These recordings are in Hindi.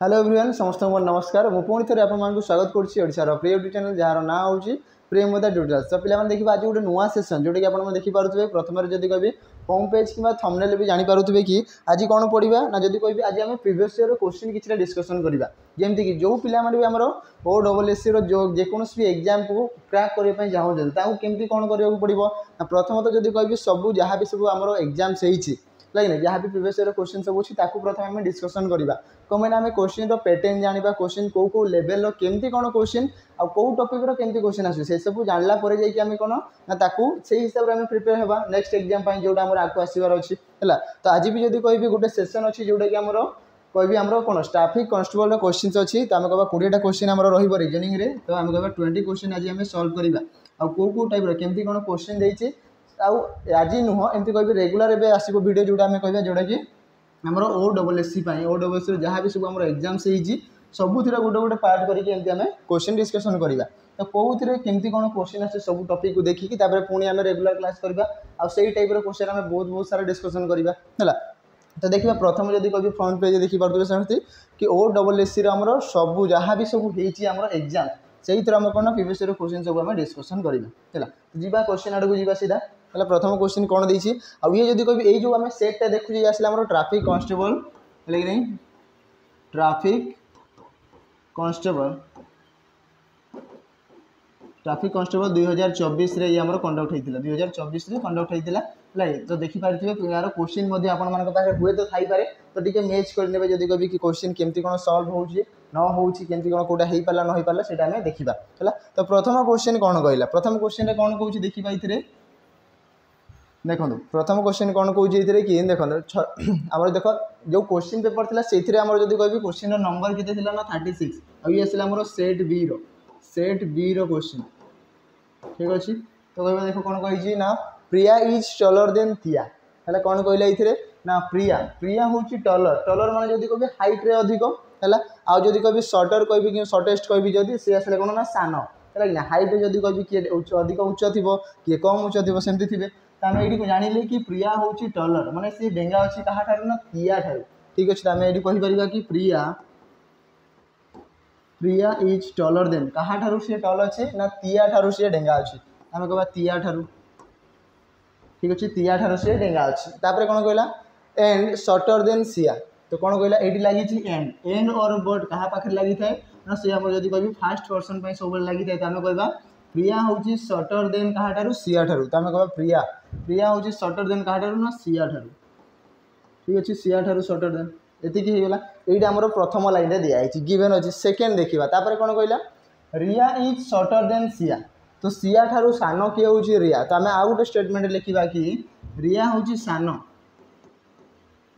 हेलो एवरीवन समस्त मोर नमस्कार मु पुणी थे आपको स्वागत करुँचार प्रिय यूट्यूब चैनल जार ना हूँ प्रिय मोदा ट्यूटोरियल्स। तो पे देखिए आज गोटे नुआ सेसन जोटा कि आप देखिपे प्रथम जब कह होम पेज कि थंबनेल भी जानीपे कि आज कौन पढ़ा ना जब कह आज आम प्रीवियस ईयर क्वेश्चन किसी डिस्कसन करवा जमती कि जो पिला आमर OSSC जो जेकोसी भी एग्जाम को क्रैक करने चाहते केमती कौन करने पड़ो ना प्रथमतः जब कह सब जहाँ भी सब आम एग्जाम्स लगे जहाँ भी प्रीवियस ईयर क्वेश्चन सब अच्छी प्रथम आम डिस्कसन करवा कौन मैंने आम क्वेश्चन पैटर्न जाना क्वेश्चन कौ लेवल केमती कौन क्वेश्चन आउ कौ टॉपिक केमती क्वेश्चन आस सब जानला जाकि कौन ना से हिसाब से प्रिपेयर होगा नेक्स्ट एग्जाम जोटा आम आगे आसबार अच्छी है। तो आज भी जब कह गोटे सेसन अच्छी जोटा कि आमर कह आम कौन ट्रैफिक कांस्टेबल क्वेश्चन अच्छी तो आम कह 20टा क्वेश्चन आम रिजनिंग रे तो आम कह 20 क्वेश्चन आज आम सॉल्व करवा आउ कौ टाइप केमती कौन क्वेश्चन देती आज नुह एमती कह रेगुलर एवं आसो वीडियो जोटा आम कह जोटा कि आमर OSSC जहाँ भी सब आम एग्जाम्स सबुथ गोटे गोटे पार्ट करके आम क्वेश्चन डिस्कसन करवा तो कौन केमती कौन क्वेश्चन आसे सब टॉपिक को देखिकी पुणी आम रेगुलर क्लास करवा आउ से टाइप क्वेश्चन आम बहुत सारा डिस्कसन करवा है। तो देखिए प्रथम जब कभी फ्रंट पेज देखिपे समझते कि OSSC आमर सब जहाँ भी सब होमर एग्जाम से आम कौन प्रीवियस ईयर क्वेश्चन सब आम डिस्कसन करवा है। तो क्वेश्चन आड़ को सीधा है प्रथम क्वेश्चन कौन देती आउ ये जब कह ये जो आम सेटा देखुचे आसला ट्रैफिक कांस्टेबल है कि नहीं ट्रैफिक कांस्टेबल 2024 रे आमर कंडक्ट होता 2024 रे कंडक्ट होता है। तो देखिपारे यार क्वेश्चन हुए तो थी पारे तो टी मैच करने जब कभी कि क्वेश्चन केमती कौन सल्व हो न हो केमती कौन कौटा हो पारा न हो पारा से देखा है। तो प्रथम क्वेश्चन कौन कहला प्रथम क्वेश्चन कौन कौन देखिए देखो प्रथम क्वेश्चन कौन कौन कि देखो आम देख जो क्वेश्चन पेपर था से जब कह क्वेश्चन नंबर के 36 आ ये आसला सेट बी क्वेश्चन ठीक अच्छे। तो कह देख कौन कही ना प्रिया इज टलर देन थिया है कौन कहला ये ना प्रिया हूँ टलर माने जब कह हाइट रे अधिक है आउ जब कह सर्टर कह सर्टेस्ट कह जब सी आसले कौन ना सान है ना हाइट रे जब कह किए अधिक उच्च थी किए कम उच्च थी सेमती थे तो आम ये जानिले कि प्रिया हूँ टलर माने सी डेंगा अच्छी क्या ठार ना थिया ठार ठीक अच्छे। तो आम ये कहीपर कि प्रिया इज टलर देन क्या ठार सी टल अच्छे ना थिया ठार सी डेंगा अच्छी आम कह थिया ठार ठीक अच्छे थिया ठार सी डेंगा अच्छी तापर कौन कहला एंड सर्टर देन सिया तो कौन कहला ये लगी एंड और बट क्या पाखे लगी था ना सी आम जब कह फास्ट पर्सन सब लगी था तो आम कह प्रिया हूँ सर्टर देन क्या ठार सिया ठार तो आम कह प्रिया हूँ सर्टर देन क्या ठार ना सिया ठार ठीक अच्छे सिया ठार सर्टर देन एतिक होगा ये आमर प्रथम लाइन रे दिखाई गिवन अच्छी सेकेंड देखा तापर कौन कहला रिया इज सर्टर देन सिया तो सिया ठारू सान किए हूँ रिया तो आम आउ गोटे स्टेटमेंट लिखा कि रिया हूँ सान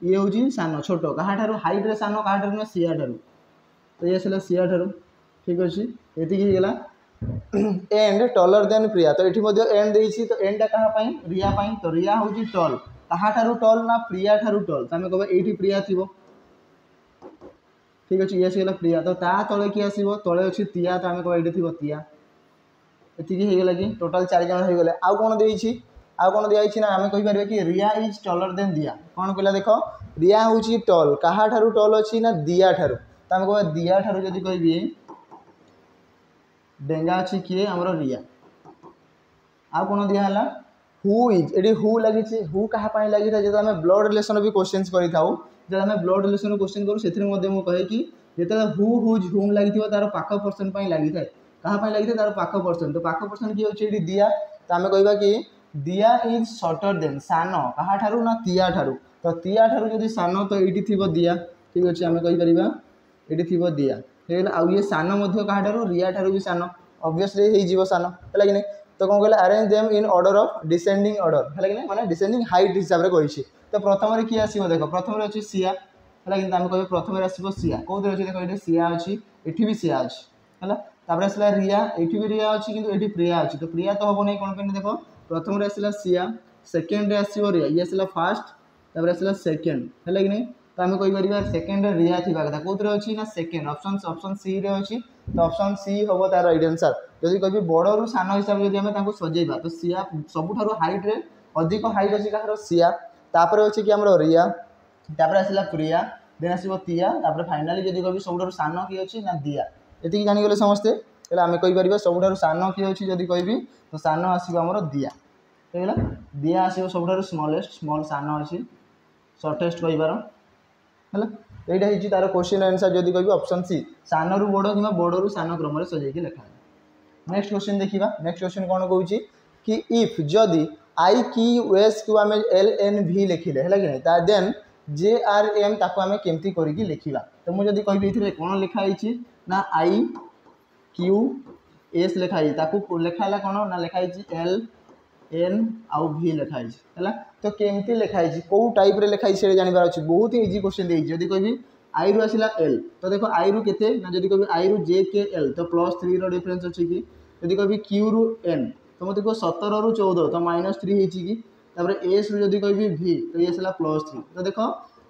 ये हूँ सान छोट क्या ठार हाइट रे सान क्या ठार ना सिया ठार तो ये आसला सिया ठार ठीक अच्छे एतिक होगा एंड टलर देन प्रिया तो ये एंड देती तो एंड क्या रिया तो रिया हूँ टल क्या ठार टल ना प्रिया ठार टल तो आम कह ये प्रिया थी ठीक अच्छे ये आसगला प्रिया तो ता तले किए आसो तले अच्छी थिया तो आम कह ये थी थिया एतिक होगा कि टोटाल 4 जन हो गले आउ कौन देती आउ कौन दिखाई ना आम कहीपर कि रिया इज टलर देन दिया कौन कहला देख रिया हूँ टल क्या ठार टल अच्छी ना दिया ठार तो आम कह दिया ठार जब कह डेंगा अच्छी किए आमर रिया आउ कौन दिहला हु इज ये हु लगी हु क्या लगी था जब आम ब्लड रिलेशन भी क्वेश्चन करूँ जब आम ब्लड रिलेशन क्वेश्चन करूँ से कहे कि जो हु हुज हुम लगी तार पाख पर्सन लगी था क्या लगी तार पाख पर्सन तो पाख पर्सन किए अच्छे दिया तो आम कह कि दिया इज सर्टर देन सान क्या ठार ना थिया ठार तो थिया ठार जब सान तो ये थी दिया ठीक अच्छे आम कहीपर ये थी दिया आउ ये सान क्या ठार रिया ठार भी सान ऑब्वियसली हो सान है कि नहीं। तो कौन कहला arrange them in order of descending order है कि नहीं माने डिसेंडिंग हाइट हिसाब से कही तो प्रथम किए आसो देख प्रथम अच्छी सिया है कि आम कह प्रथम आसो सिया कौन अच्छे देख ये सिया अच्छी ये भी सिया अच्छी है आसला रिया ये भी रिया अच्छी कि ये प्रिया अच्छी तो प्रिया तो हम नहीं कौन पे देख प्रथम आसला सिया सेकेंड आसो रिया ये आसला फास्ट आसला सेकेंड है कि नहीं तो आम कहीपर सेकेंड रिया थी कथा कौन अच्छी ना सेकेंड ऑप्शन सी रे अच्छी तो ऑप्शन सी हम तार राइट आंसर जब कह बड़ू सान हिसाब से जब सजेबा तो सिया सबुठ हाइट रे अधिक हाइट अच्छी क्या सिया तापर अच्छे कि आम रिया तापर आसला प्रिया देन आसो तिया तापर फाइनाली जदि कह सब सान किए अच्छी ना दिया ये जानीगले समस्ते हेल्ला आम कहीपर सब सान किए अच्छी जदि कहि तो सान आसमर दिया होगा दिया आसो सब स्मलेस्ट स्मल सान अच्छी सर्टेस्ट कहीपर है यहाँ हो तार क्वेश्चन आंसर जदि कह ऑप्शन सी सान रु बड़ कि बड़ रु सान क्रम सजाई लिखा है। नेक्स्ट क्वेश्चन देखा नेक्स्ट क्वेश्चन कौन कहूँ कि इफ जदि आई की एस को आम एल एन भी लिखिले है कि नहीं देन जे आर एम ताको आम केमती करके लिखा तो मुझे कहि कौन लिखाई ना आई क्यू एस लिखाई लिखाला कौन ना लिखाई एल एन आउ भी लिखाई है तो केमती लिखाई कौ टाइप लिखाई से जानवर अच्छे बहुत ही इजी क्वेश्चन देती जब कहि आई रु आसला एल तो देखो आई रु केते ना जब कहि आई रु जे के एल तो +3 रो डिफरेंस अच्छी कि जब कहि क्यू रु एन तो मतलब देखो 17 रु 14 तो -3 होगी तापर एस रु जब कहि भी तो ये आसला +3 तो देखो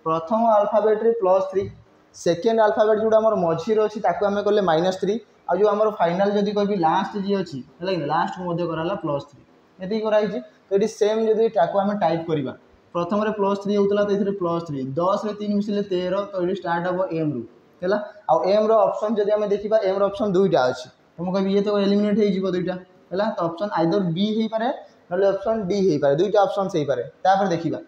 प्रथम अल्फाबेट रे +3 सेकेंड अल्फाबेट जोड़ा आम मझीर अच्छी आम कले -3 आ जो आम फाइनाल जब कहि लास्ट जी अच्छी है लास्ट को कराला +3 ये कराई तो ये सेम जब आम टाइप करवा प्रथम +3 होता तो ये +3 10 रे 3 मिसले 13 तो ये स्टार्ट हम एम रु है आउ एम रप्शन जब आम देखा एम रप्शन दुईटा अच्छी तो मुझे कह ये तो एलिमिनेट हो दुईटा है तो ऑप्शन आइदर बी हो पाए ना ऑप्शन डी हो पाए दुईटा ऑप्शन हो पाए तापर देखा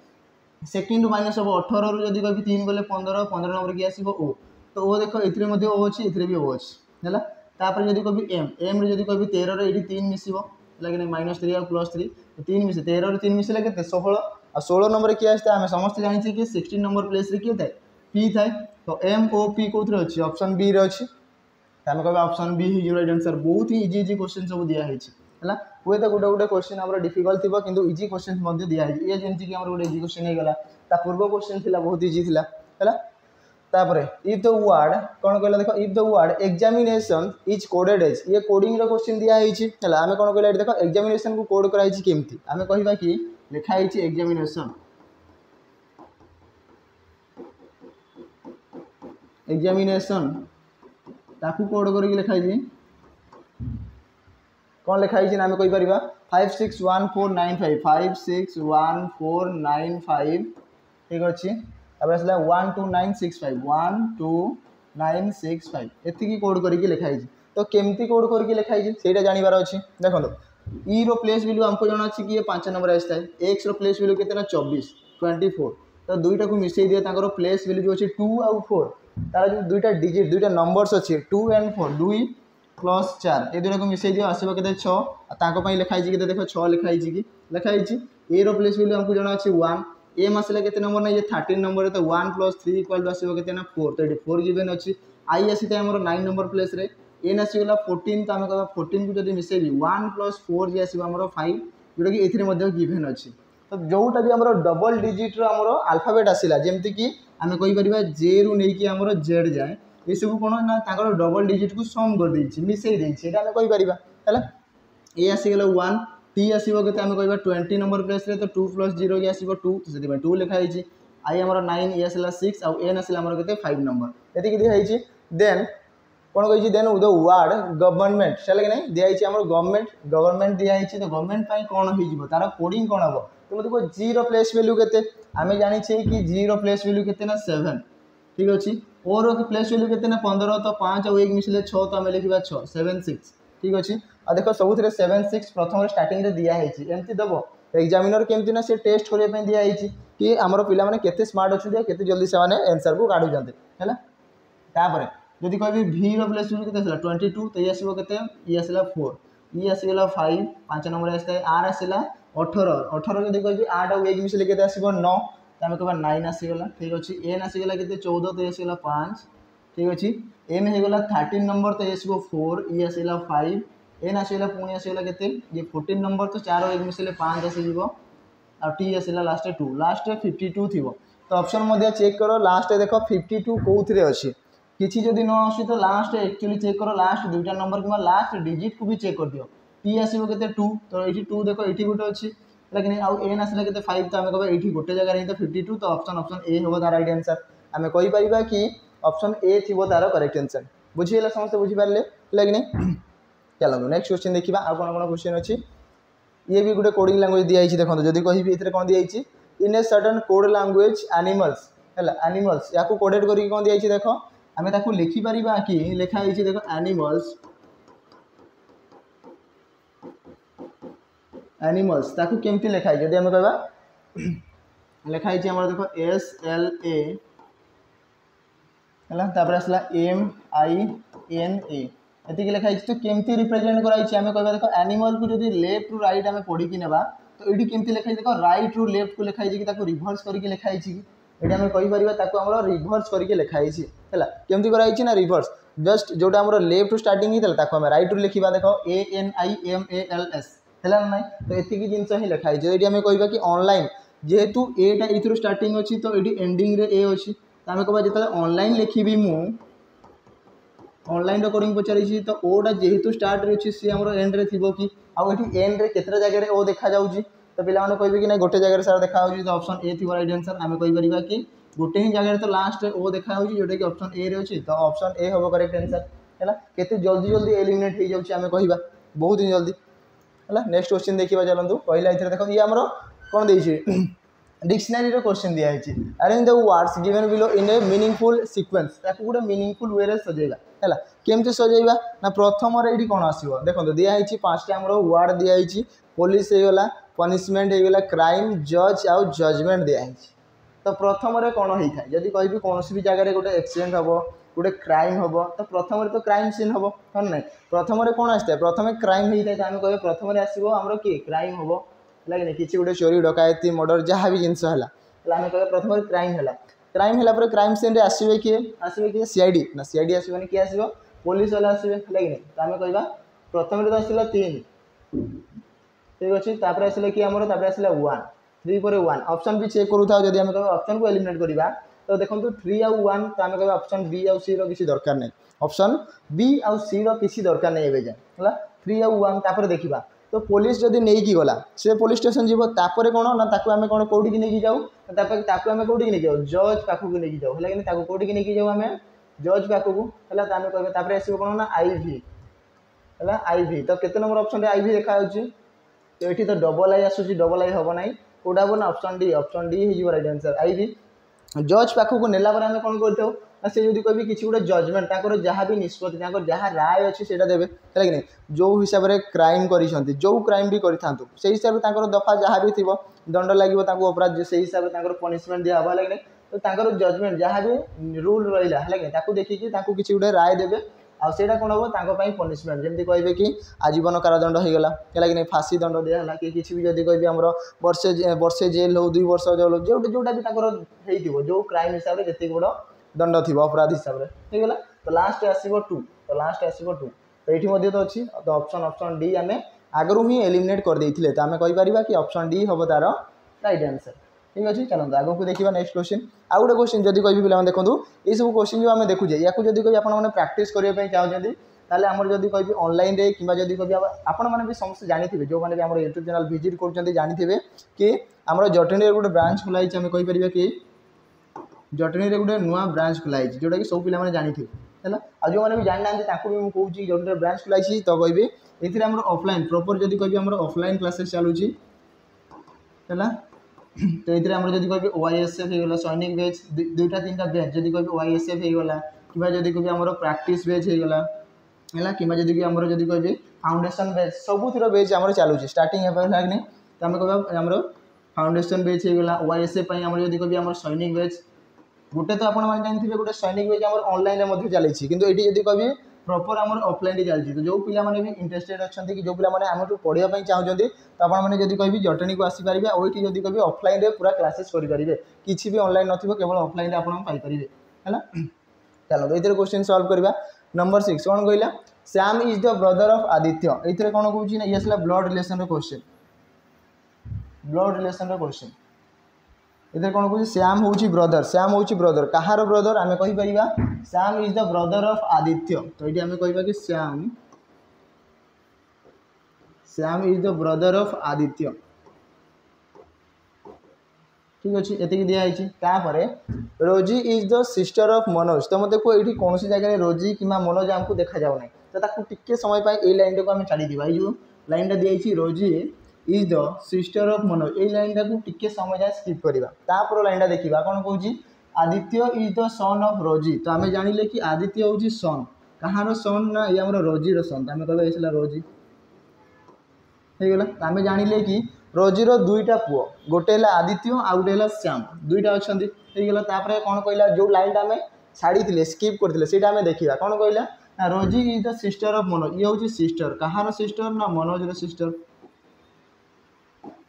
सेकेंड माइनस हम 18 रु जब कभी 3 गले 15 15 नंबर की आसो ओ तो ओ देख ए ओ अच्छी ए भी ओ अच्छी है तापर जब कभी एम एम जब कभी 13 ये 3 मिसब लगे -3 आ +3 3 मिसे 13 3 मिसले के 16 आ 16 नंबर किए आसता आम समस्त जानी कि 16 नंबर प्लेस किए थाए पी थाए तो एम ओ पी कौन अच्छी ऑप्शन बी रे अच्छी आम कह ऑप्शन बी हो राइट आंसर बहुत ही इजी इजी क्वेश्चन सब दिखाई है हुए तो गोटे गोटे क्वेश्चन आम डिफिकल्ट थी कि इजी क्वेश्चन दिखाई ये जमीक गोटे इजी क्वेश्चन होगा पूर्व क्वेश्चन थी बहुत इजी थी है तापरे इफ द वर्ड कौन कहला देखो if the word examination is coded as ये कोडिंग रो क्वेश्चन दिया है आम कौन कहला देखो एग्जामिनेशन को कोड कराई केमती आम कहबा कि लिखाई एग्जामिनेशन एग्जामिनेशन ताकू कोड करके लिखाई कौन लिखाई आम कहीपर 561495 561495 ठीक अच्छे तापर आसला 12965 12965 एतिकी कोड करके लिखाई तो केमती कोड करके लिखाई से जानवर अच्छे देखो ई रो प्लेस वैल्यू हमको जाना अच्छी कि ये 5 नंबर आसता है एक्स रो प्लेस वैल्यू कितना 24 तो दुईटा को मिसई दिए प्लेस वैल्यू जो अच्छी 2 आउ 4 तार जो दुईटा डिजिट दुईटा नंबर्स अच्छे 2 एंड 4 2 + 4 ये दुईटा को मिसई दियो आसो के 6 लिखाई के देखो 6 लिखाई कि लिखाई ए रो प्लेस वैल्यू हमको जाना अच्छे 1 एम आसला के नंबर ना ये 13 नंबर तो 1 + 3 = आसो के 4 तो ये 4 गिवन अच्छी आई आसी आम 9 नंबर प्लेस रे एन आसीगला 14 तो आम कह 14 को जब मिसेबी 1 + 4 जी आसो 5 जोटा कि ये गिवन अच्छी तो जोटा भी आम डबल डिजिट आम अल्फाबेट आसला जमती कि आम कहीपर जे रु नहीं आम जेड जाए ये सब कौन ना डबल डिजिट को सम कर मिसई देती आम कहीपर है ए आसीगला 1 टी आसो के आम कह 20 नंबर प्लेस रे तो 2 + 0 की आसो 2 तो से 2 लिखाई आई आम 9 ए आसला 6 आउ एन आसला आम के 5 नंबर ये दिखाई देन कौन कही देन द वर्ड गवर्नमेंट चले कि नहीं दिखाई आम गवर्नमेंट दिखाई तो गवर्नमेंट कौन हो तार कोडिंग कौन हम तो मतलब जी रो प्लेस वैल्यू के आम जानी कि जी रो प्लेस वैल्यू के 7 ठीक अच्छे ओ रो प्लेस वैल्यू के 15 तो 5 और 1 मिसले 6 तो आम लिखा 6 7 6 ठीक अच्छे आ देख सब 7 6 प्रथम स्टार्टिंग रे दिया एमती दब एग्जामिनर केमती ना से टेस्ट करने दिखाई कि आमर पिला माने केते स्मार्ट अच्छे केते जल्दी से आंसर को काढ़ुंते है तापर जदि कह भी रो प्लेस वैल्यू के 22 तो ये आसो के ये आसला 4 ये आसगला 5 नंबर आसता है आर आसला 18 जब कह 8 और 1 मिसले के आसो 9 तो आम कह 9 आसगला ठीक अच्छे एन आसगला के 14 तो ये आसगला 5 ठीक अच्छे एम होगला 13 नंबर तो ये आसो 4 ये आसगला 5 एन आसगला पुणी आसगला के ये 14 नंबर तो 4 और 1 मिसले 5 आसीज आ टी आसला लास्ट 2 लास्ट 52 थी तो ऑप्शन चेक करो लास्ट देख 52 कौन अच्छी किसी जदि न आसी तो लास्ट एक्चुअली चेक करो लास्ट दुईटा नंबर कि लास्ट डिजिट को भी चेक कर दियो टी आसो के 2 तो ये 2 देख ये गोटे अच्छी लेकिन आउ एन आसला के 5 तो आम कह ये गोटे जगह ही तो 52 तो ऑप्शन ए हो तार राइट आंसर आम कहीपर कि ऑप्शन ए थी तार करेक्ट आंसर बुझीगला समस्त बुझीपारे कि नहीं चलो नेक्स्ट क्वेश्चन देखा आ कौन कौन क्वेश्चन अच्छी ये भी गोटे कोडिंग लैंग्वेज दिखाई देखो जदि कहि कौन दिखाई in a certain code language animals है एनिमल्स या कोडेड करके कौन दिखाई देख आम ताकू लिखिपर कि लिखाई देख एनिमल्स एनिमल्स ताकू केमती लिखाई जदि आम कहवा लिखाई देख SLA है आसला MINA ये लिखाई तो केमती रिप्रेजेंट कराई आम कह देख एनिमल को जब लेफ्ट रु राइट आम पढ़ी ना तो ये केमती लिखाई देख राइट रु लेफ्ट को लिखाई कि रिभर्स करके लिखाई ये आम कहीपर रिभर्स करके लिखाई है केमती कराई ना रिभर्स जस्ट जोटा आम लेफ्ट स्टार्टिंग होता है आम राइट रु लिखा देख ANIMALS है ना ना तो ये जिनस ही लिखाई ये आम कह कि ऑनलाइन जेहेतु एटा ये स्टार्टिंग अच्छी तो ये एंडिंग रे ए अच्छी तो आम कह जो ऑनलाइन लिखी मु ऑनलाइन कोडिंग पचारि तो ओटा जेहेतु स्टार्ट रे अच्छी सी आम एंड रे थी कि आउ ये एंड रे केतटा जगह ओ देखा जाऊँगी तो पे कहे कि ना गोटे जगह सारा देखा तो ऑप्शन ए थी राइट आंसर आम कहीपर कि गोटे ही जगह तो लास्ट रे ओ देखा जोटा कि ऑप्शन ए रे अच्छी तो ऑप्शन ए हम करेक्ट आंसर है केते जल्दी जल्दी एलिमिनेट हो जाऊँगी आम कह बहुत ही जल्दी है नेक्स्ट क्वेश्चन देखा चलते पहला ये देखो ये आमर कौन देखिए डिक्शनरी क्वेश्चन दिखाई arrange the words given below in A meaningful sequence ताकू गोटे मीनिंगफुल वे सजेगा है केमती सजेगा ना प्रथम ये कौन आसो देखो दिखाई पाँचटा आम वर्ड दिखाई पुलिस होगला पनिशमेंट होगला क्राइम जज आउ जजमेंट दिखाई तो प्रथम कौन होता है जदि कह कौन भी जगह गोटे एक्सीडेंट हम गोटे क्राइम हम तो प्रथम तो क्राइम सीन हम है ना प्रथम कौन आसता है प्रथम क्राइम होता है तो आम कह प्रथम आसो आम किए क्राइम हम लगे किसी गोटे चोरी डकायती मर्डर जहाँ भी जिनस है आम कह प्रथम क्राइम है क्राइम है क्राइम सीन रे आसवे किए सीआईडी ना सीआईडी आसबनी किए आसो पुलिस वाला आसवे लगे तो आम कह प्रथम तो आसला 3 ठीक अच्छे आसला कि आमर आसला 1 3 पर 1 ऑप्शन भी चेक करूँ जब आम कह ऑप्शन को एलिमिनेट करवा तो देखो 3 आउ 1 तो आम कह ऑप्शन बी आउ सी किसी दरकार नहीं ऑप्शन बी आउ सी किसी दरकार नहीं एवं जाए 3 आउ 1 तापर देखा तो पुलिस जदि नहीं की गला से पुलिस स्टेशन जीव तापर कौन ना आम कौन कौटी नहीं जाऊँ आम कौटी नहीं जाऊ जज पाखक नहीं जाऊ है कौटी नहीं जाऊ आम जज पाखक है आम कह आसो कौन ना IV है IV तो केते नंबर ऑप्शन IV देखा तो ये तो डबल आई आसूँ डबल आई हम ना कौटा हम ना ऑप्शन डी हो राइट आंसर IV जज पाखक नेला आम कौन कर से जो कह किसी गोटे जजमेंट जहाँ भी निष्पत्ति जहाँ राय अच्छी से देवे है कि नहीं जो हिसाब से क्राइम कर जो क्राइम भी करें से हिसाब से दफा जहाँ भी थी दंड लगे अपराध से हिसाब से पनिशमेंट दिया है कि तो जजमेंट जहाँ भी रूल रहा है देखिए किसी गोटे राय देवे आईटा कौन हम पनिशमेंट जमी कहे कि आजीवन कारादंड होगला है कि नहीं फांसी दंड दिया कि किसी भी जब कह आम वर्षे जेल हो 2 वर्ष जेल हो जोटा भी जो क्राइम हिसाब से जिते बड़ दंड थी अपराध हिसाब से होगा तो लास्ट आसो 2 तो लास्ट आसो 2 तो ये तो अच्छी तो ऑप्शन डी आम आगु ही एलिमिनेट कर देते तो आम कहीपर कि ऑप्शन डी हम तार राइट आंसर ठीक अच्छे चलते आगे को देखा नेक्स्ट क्वेश्चन आउ गोटे क्वेश्चन जब कह पे देखो ये सब क्वेश्चन जो आम देखुचे या जब कभी आपने प्राक्ट करने चाहते ताले आमर जब कह ऑनलाइन रे कि जब कह आपण भी समस्त जानी जो मैंने भी आम यूट्यूब चैनल विजिट कर जानी कि आम जटनी गोटे ब्रांच खुलाई आम कहीपर कि जटनी गोटे नुआ ब्रांच खुलाई जोटा कि सब पे जानी है जो मैंने भी जानी ना भी कहूँ जटनी ब्रांच खुलाई तो कह ये ऑफलाइन प्रॉपर जब कह ऑफलाइन क्लासेस चलुची है तो ये जब कह OISF होगा सैनिक बैच 2-3टा बैच जब कह OISF होगा कि जब कह आम प्रैक्टिस बैच होगा है कि जब कह फाउंडेशन बैच सबुतिर बैच आम चलुची स्टार्टिंग है नहीं तो आम कह आम फाउंडेशन बैच होगा OISF जब कह आम सैनिक बैच गोटे तो आपने जानते गोटे सैनिक बैच आम ऑनलाइन चली कि ये कह प्रॉपर आम ऑफलाइन चलती तो जो पिला भी इंटरेस्टेड अच्छा कि जो पिला आम पढ़ाई चाहते तो आपने जब कह जटनी को आसीपारे और जब कह ऑफलाइन पूरा क्लासेस करेंगे किसी भी ऑनलाइन न केवल ऑफलाइन आपरे है चलो ये क्वेश्चन सॉल्व करवा नंबर 6 कौन कहला Shyam is the brother of Aditya ये कौन कौन ना ये आसला blood relation question blood relation question इधर कौन कह श्याम हूँ ब्रदर कहार ब्रदर आम कहीपर Shyam is the brother of Aditya तो ये आम कह कि Shyam is the brother of Aditya ठीक अच्छे ये दिखाई तापर Rosie is the sister of Manoj तो मतलब को ये कौन सी जगह रोजी कि मनोज आमको देखा जाऊ ना तो टिके समय ये लाइन को आम छाड़ी ये लाइन दिखाई रोजी is the sister of Manoj ये लाइन टाक टिके समय जाए स्किप करवा तापर लाइन देखा कौन कौन Aditya is the son of रोजी। तो आम जानिले कि आदित्य हूँ सन कहार सन ना ये आम रोजीर सन। तो आम कहवा ये रोजी होगला। आम जानिले कि रोजीर दुईटा पुओ गोटे है आदित्य आ गोटे है श्याम दुईटा अच्छा होगला। कौन कहला जो लाइन आम छाड़ी स्किप करते आम देखा कौन कहला ना रोजी is the sister of Manoj. ये हूँ सिस्टर कहार सिस्टर ना मनोजर सिस्टर।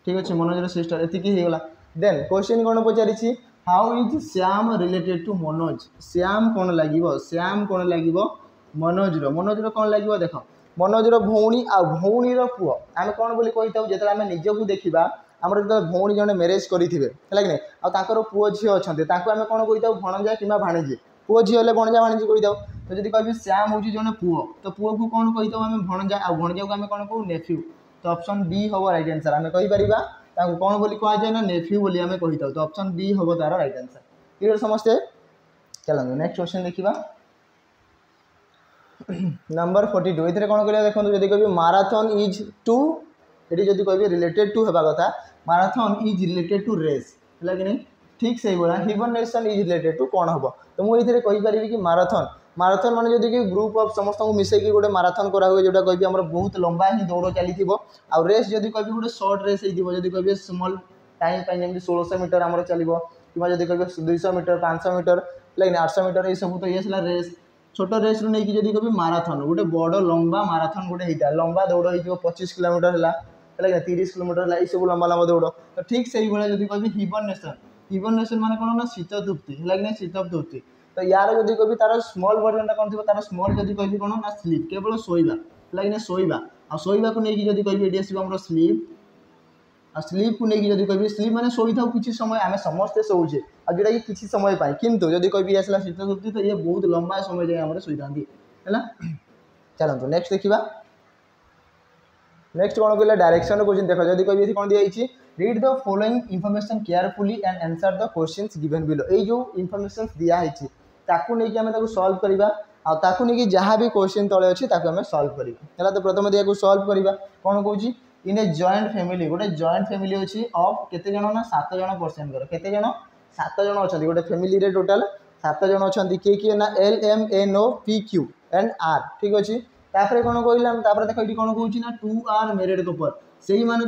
ठीक अच्छे मनोजर सिस्टर एतिकी होगला। देन क्वेश्चन कौन पचारि how is Shyam related to Manoj. Shyam कौन लगे श्याम कौन लगे मनोजर मनोजर कौन लगे देख मनोजर भौणी आ भौणीर पुओ आम कौन बोली कही था जो आम निजक देखा आम जो भौणी जड़े मेरेज करेंगे है कि नहीं आर पुओ झी अच्छा आम कौन कही था भणजा कि भाणीजी पुओ झी हेल्ले भणजा भाणीजी कही था। तो जब कह श्याम हूँ जड़े पुओ तो पुओ को कौन कही था आम भणजा आ भणजा को आम कौन कहू नेफ्यू। तो ऑप्शन बी हम राइट आंसर आम कहीपर कौन बोली कहुए ना नेफ्यू बोली आम कही था। तो ऑप्शन बी हम तार राइट आंसर। क्लियर समस्ते चलते नेक्स्ट क्वेश्चन देखा नंबर 42 ये कौन कह देखो जब कह माराथन इज टू ये जब कह रिलेटेड टू होगा कथा marathon is related to race है कि नहीं ठीक से भाई हिबरनेशन इज रिलेटेड टू कौन हम। तो मुझे कहीपरि कि माराथन माराथन मान जब कि ग्रुप ऑफ समस्त मिसेक गोटे माराथन करा हुए जोटा कह बहुत लंबा ही दौड़ चली आउ रेस जब कह गोटे सर्ट रेस हो कह स्मॉल टाइम जमी 1600 मीटर आम चलो कि जब कह 200 मीटर 500 मीटर लाइन 800 मीटर ये सब तो ये रेस छोट रेस नहीं कि जब कह माराथन गोटे बड़ लंबा माराथन गोटे होता है लंबा दौड़ हो 25 किलोमीटर है 30 किलोमीटर है सब लंबा लंबा दौड़। तो ठीक से भाई जब कह हिबरनेशन हिबरनेशन मान कौन ना शीत तृप्ति है कि नहीं शीत तृप्ति। तो यार जब कह तार स्मॉल वर्जन कौन थी तार स्मॉल जब कह कौन ना स्लीप केवल शोवा है कि शोवा आ शोवा को लेकिन जब कह ये आम स्लीप आ स्लीप को लेकिन जब कह स्लीप मैंने शोई था किसी समय आम समस्ते शोचे आ जोटा कि किसी समय किंतु जब कह आसला शीत तृप्ति तो ये बहुत लंबा समय जाए आम शोई था है। चलते नेक्स्ट देखा नेक्स्ट कौन कहला डायरेक्शन क्वेश्चन देख जब कह कौन दिखाई read the following information carefully and answer the questions given below. ये जो इनफॉरमेशन दिखाई ताकू नहीं आम सॉल्व करवा आकू नहीं जहाँ भी क्वेश्चन तले अच्छी आम सॉल्व करवा। तो प्रथम दिया सॉल्व करवा कौन कौन इन ए जॉइंट फैमिली गोटे जॉइंट फैमिली अच्छी ऑफ केते जन ना 7 जन पर्सन केते जन 7 जन अच्छा गोटे फैमिली रे टोटाल 7 जन अच्छा किए ना LMNOPQ एंड R ठीक अच्छे। तापर कौन कहला देख ये कौन कौन ना 2 आर मैरिड कपल से मध्य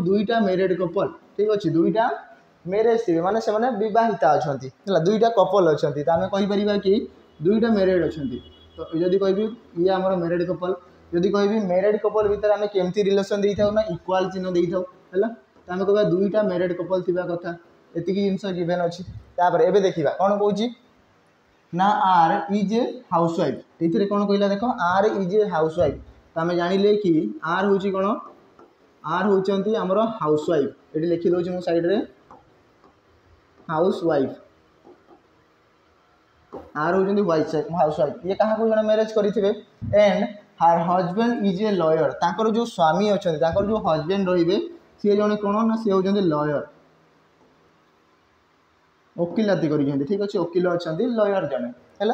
दुईटा मैरिड कपल ठीक अच्छे दुईटा मैरेज थे माने से बहिता अच्छा दुईटा कपल अच्छा तो आम कहीपर कि दुईटा मैरिड अच्छा। तो जब कह ये आम मैरिड कपल जब कह मैरिड कपल भितर आम केमती रिलेसन दे था ना इक्वाल चिन्ह दे था है तो आम कह दुईटा मैरिड कपल थी कथा एति जिनस गिवेन अच्छी। तापर एबे देखा कौन कौन ना आर इज ए हाउसवाइफ ये कौन कहला देख आर इज ए हाउसवाइफ। तो आम जानिले कि आर हूँ कौन आर होती आमर हाउसवाइफ ये लिखिदे मो साइड्रे हाउसवाइफ आर हूँ हाउसवाइफ ये क्या जन मैरेज करेंगे एंड हार हजबैंड इज ए लॉयर ताकर जो स्वामी अच्छा जो हजबैंड रे सी जन कौन ना सी हूँ लॉयर वकिलाती कर ठीक अच्छे वकिल अच्छा लॉयर जन है।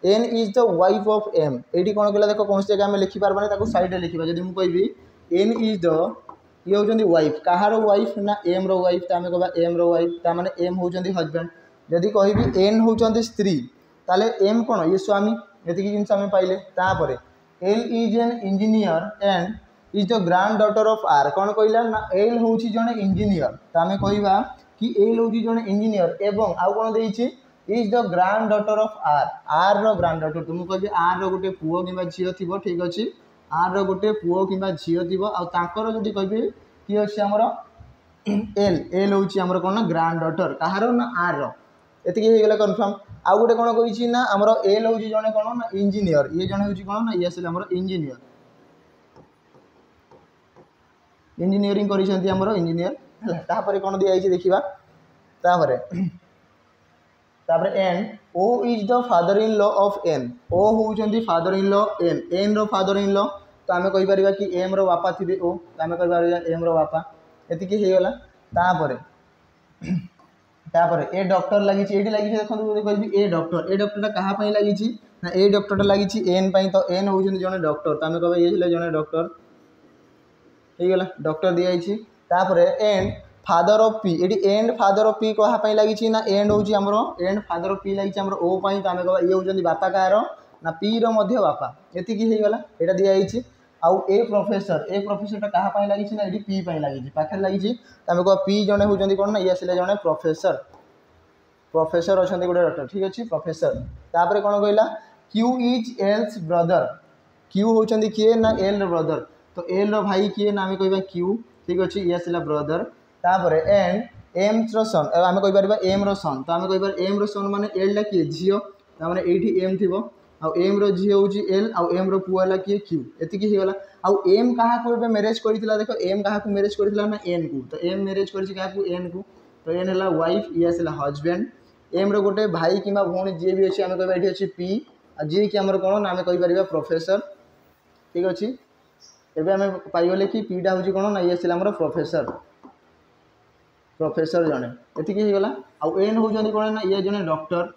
N is the wife of M ये कौन कहला देख कौन जगह लिखिपार साइड में लिखा जब मुझे एन इज द ये हूँ वाइफ कहार वाइफ ना एम रो वाइफ तो आम कह एम रो वाइफ ताने एम हूँ हजबैंड जदि कहि एन हूँ स्त्री ताले एम कौन ये स्वामी ये जिन आम पाइले। तापर L is an engineer and is the granddaughter of R कौन कहला ना एल हूँ जड़े इंजीनियर तो आम कह कि एल हूँ जड़े इंजीनियर एवं आउ कौन देइछि is the granddaughter of R रो ग्रांड डॉटर तो मुझे आर रो गोटे पुओ कि झील थी ठीक अच्छे आर रो गोटे पुओ कि झील थी आर जब कह कि अच्छे आमर एल एल हूँ आमर कौन ना ग्रांड डॉटर कहार ना आर रो एतिक कनफर्म। आउ गोटे कौन कही ना आमर एल हूँ जड़े कौन ना इंजीनियर ये जड़े हूँ कौन ना ये आम इंजीनियर इंजीनियरिंग कर इंजीनियर है। कौन दिखाई देखा तापर N O is the father in law of N O हूँ father in law N N रो फादर इन लॉ तो आम कहीपर कि एम रो बापा थे ओ तो आम कह एम रो बापा एतिकी होगला। तापर ए डॉक्टर लगी ये लगी देखो कह ए डॉक्टर क्या लगी ना ए डॉक्टर लगी एन तो एन हूँ जड़े डॉक्टर तो आम कह ये जड़े डॉक्टर होगला डॉक्टर दिखाई। तापर एंड फादर ऑफ पी ये एंड फादर ऑफ पी कहाँ लगी ना एंड हूँ आमर एंड फादर ऑफ पी लगी आम ओ पाई तो आम कह ये हूँ बापा कार ना पी रो बापा एतिकी होगला यहाँ दिखाई आउ ए प्रोफेसर कहाँ लगी ना ये पी लगी पाखे लगी आम कह पी जड़े हूँ कौन ना ये आसे जड़े प्रोफेसर अच्छा गोटे डॉक्टर ठीक अच्छे प्रोफेसर तापर कौन कहला Q is else brother Q होती किए ना एल ब्रदर तो एल रो भाई किए ना आम कह क्यू ठीक अच्छे ये आसला ब्रदर तापर एंड एम रो सन आम कहीपर एम रो सन तो आम कहीपर एम रो सन माने एल टा किए झील ताने ये एम थी आउ एम रो झी हूँ एल आउ एम रो पुआ किए क्यू एतिकी होगला आउ एम क्या मैरेज करता देख एम क्या मैरेज करता ना एन को तो एम मैरेज कर एन को तो एन है वाइफ ये आसला हजबैंड एम रो गोटे भाई कि भौणी जी भी अच्छे आम कह ये अच्छे पी जी कि आम कौन ना आम कहीपर प्रोफेसर ठीक अच्छे एवं आम पाइगले कि पीटा हूँ कौन ना ये आसला आम प्रोफेसर जड़े एतिकी होगला आउ एन हूँ कौन ना ये जड़े डॉक्टर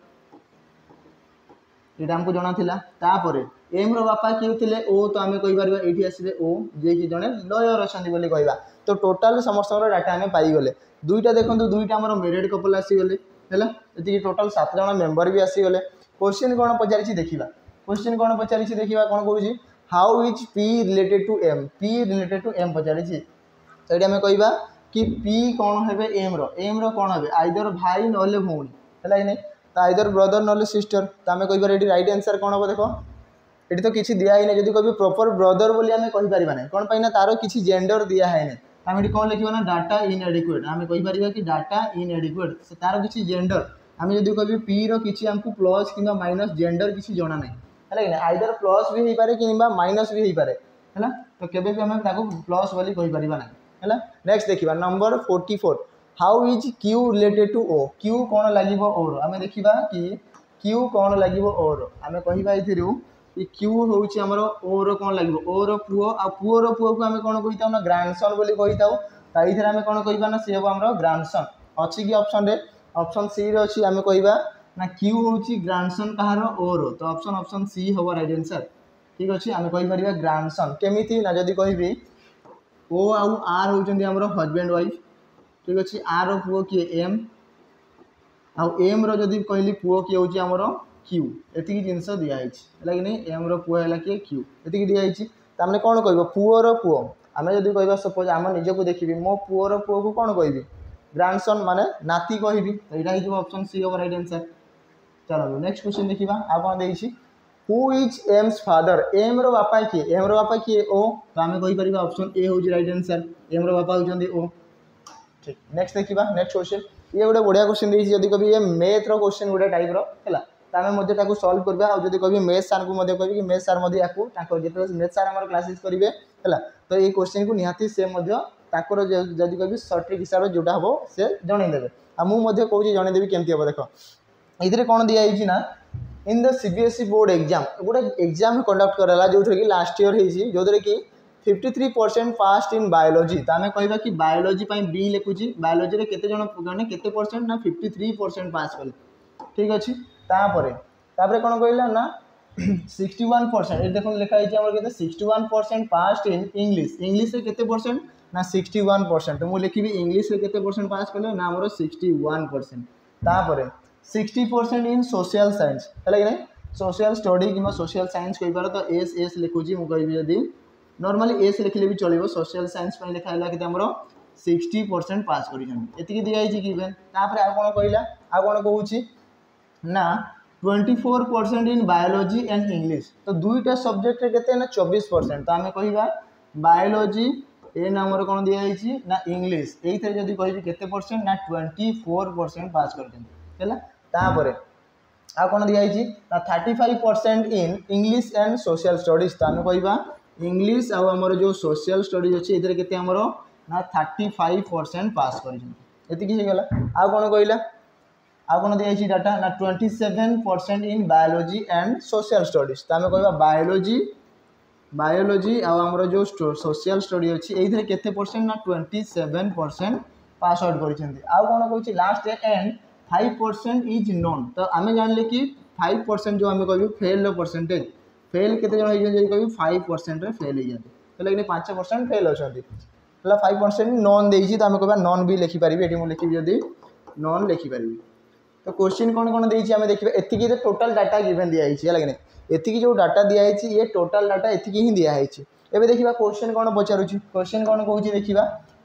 ये आमको जना था तापर एम रो बापा किए थे ओ तो आम कहीपर ये आसवे ओ जी कि जड़े लयर अच्छा कहवा तो टोटाल समस्त डाटा आम पाइगले दुईटा देखो दुईटा आम मेरिड कपल आसीगले है ये टोटाल 7 जन मेम्बर भी आसीगले क्वेश्चन कौन पचारि देखा क्वेश्चन कौन पचारि देखा कौन कौन how is P related to M पचारि तो ये आम कहवा कि पी कौन है एम रो कौन है आइदर भाई ना भौणी है कि नहीं तो आइदर ब्रदर ना सिस्टर तो आम कहीपर ये रईट आंसर कौन हम देख ये तो किसी दिखाई नहीं जब कभी प्रॉपर ब्रदर बोली आम कहीपर ना कौन पाई ना तार किसी जेंडर दिखाई नहीं आम ये कौन लिखा ना डाटा इनएडिक्वेट आम कहीपर कि डाटा इनएडिक्वेट तार किसी जेंडर आम जब कभी पी रो किसी आमको प्लस कि माइनस जेंडर किसी जना नहीं है कि आइदर प्लस भी हो पारे कि माइनस भी हो पारे है तो केबे भी आम प्लस बोली कहीपर ना है नेक्स्ट देखा number 44 how is Q related to O Q कौन लगे ओर आम देखा कि क्यू कौन लगे ओर आम कह कि क्यू हूँ आमर ओर कौन लगे ओर पुओ आ पुओर पुओ को आम कौन कही ना ग्रांडसन बोली कही था आम कौन कह ना सी हम आमर ग्रांडसन अच्छी कि ऑप्शन सी रे अच्छी आम कहवा ना क्यू हूँ ग्रांडसन कहार ओर तो ऑप्शन सी हम राइट आंसर ठीक अच्छे आम कहीपर ग्रांडसन केमी ना जदि कहि ओ आउ आर होती आमर हजबैंड वाइफ ठीक अच्छे आर रो पुओ किए एम आउ एम रो जदि कहली पुओ किए हूँ आमर क्यू एति जिनस दिखाई है कि नहीं एम रो पुओ है किए क्यू एति दिखाई तामने कौन कह पुओर पुओ आम जब कह सपोज आम निजक देखी मो पुओर पुओ को कौन कहि ग्रांडसन माने नाती कहि तो यहाँ हो ऑप्शन सी हम राइट आंसर चलो नेक्स्ट क्वेश्चन देखा आ कौन देखिए who is M's father M रो बापा किए ओ तो आम कहीपर ऑप्शन ए हूँ राइट आंसर एम रो बापा होती ओ ठीक नेक्स्ट देखा नेक्स्ट क्वेश्चन ये गोटे बढ़िया क्वेश्चन देखिए जब कभी ये मैथ रो क्वेश्चन गोटे टाइप है तो आम सल्व करवा और जब कभी मैथ सार को कह कि मैथ सार जो मैथ सार आम क्लासेस करेंगे है तो ये क्वेश्चन को निहाती से जब कभी सटीक हिसाब से जोटा हम से जनईदेवे आ मुझे कौन जनईदेवी केमती हम देख ये कौन दिखाई ना in the CBSE board exam गोटे एग्जाम कंडक्ट कराला जो कि लास्ट ईयर होती जो कि 53% पास इन बायोलॉजी तो आम कहवा कि बायोलॉजी बी लिखुची बायोलॉजी केते जन केते परसेंट ना 53% पास कले ठीक अच्छे तापर कौन कहला ना 61% ये देखो लिखाई आम 61% पास इन इंग्लिश इंग्लिश केते परसेंट ना 61% तो मुझे लिखी इंग्लिश केते परसेंट पास कले ना आमर 61% तापर 60% इन सोशल साइंस है कि नहीं सोशल स्टडी कि सोशल साइंस कहीपर तो एस एस लिखुची मुझे जदि नॉर्मली एस लिखले भी चलो सोशल साइंस लिखाला कि 60% पास कर दिखाई गिवेन तापर आ कौन कहला आ कौन कहूँ ना 24% इन बायोलॉजी एंड इंग्लिश तो दुईटा सब्जेक्ट केते ना 24% तो आम कहवा बायोलॉजी एन आमर कौन दिखाई ना इंग्लिश ये जब कह केते परसेंट ना 24% पास कर तापर आ कौन दिखाई ना 35% in English and social studies तो आम कहवा इंग्लिश आमर जो सोशल स्टडीज अच्छे ये केते आमर ना 35% पास करगला आ कौन कहला आ कौन दिखाई डाटा ना 27% इन बायोलॉजी एंड सोशल स्टडीज तो आम कहवा बायोलॉजी आमर जो सोशल स्टडी अच्छी ये केते परसेंट ना 27% पास आउट कर कौन कहूँ लास्ट एंड 5% इज नोन तो आम जान कि 5% जो आम कह फेल परसेंटेज फेल केते जन कह 5% फेल हो जाते 5% फेल अच्छा है 5% नॉन देइछि तो आम कहबा नॉन भी लिखिपारि ये लिखी जदि नॉन लिखिपारि। तो क्वेश्चन कौन कौन देइछि आम देखिए एतिकी टोटल डाटा गिवन दिखाई है कि एतिकी जो डाटा दिखाई ये टोटल डाटा एतिकी ही दिखाई। एबे देखिबा क्वेश्चन कौन पचारुछि क्वेश्चन कौन कहूछि देखिबा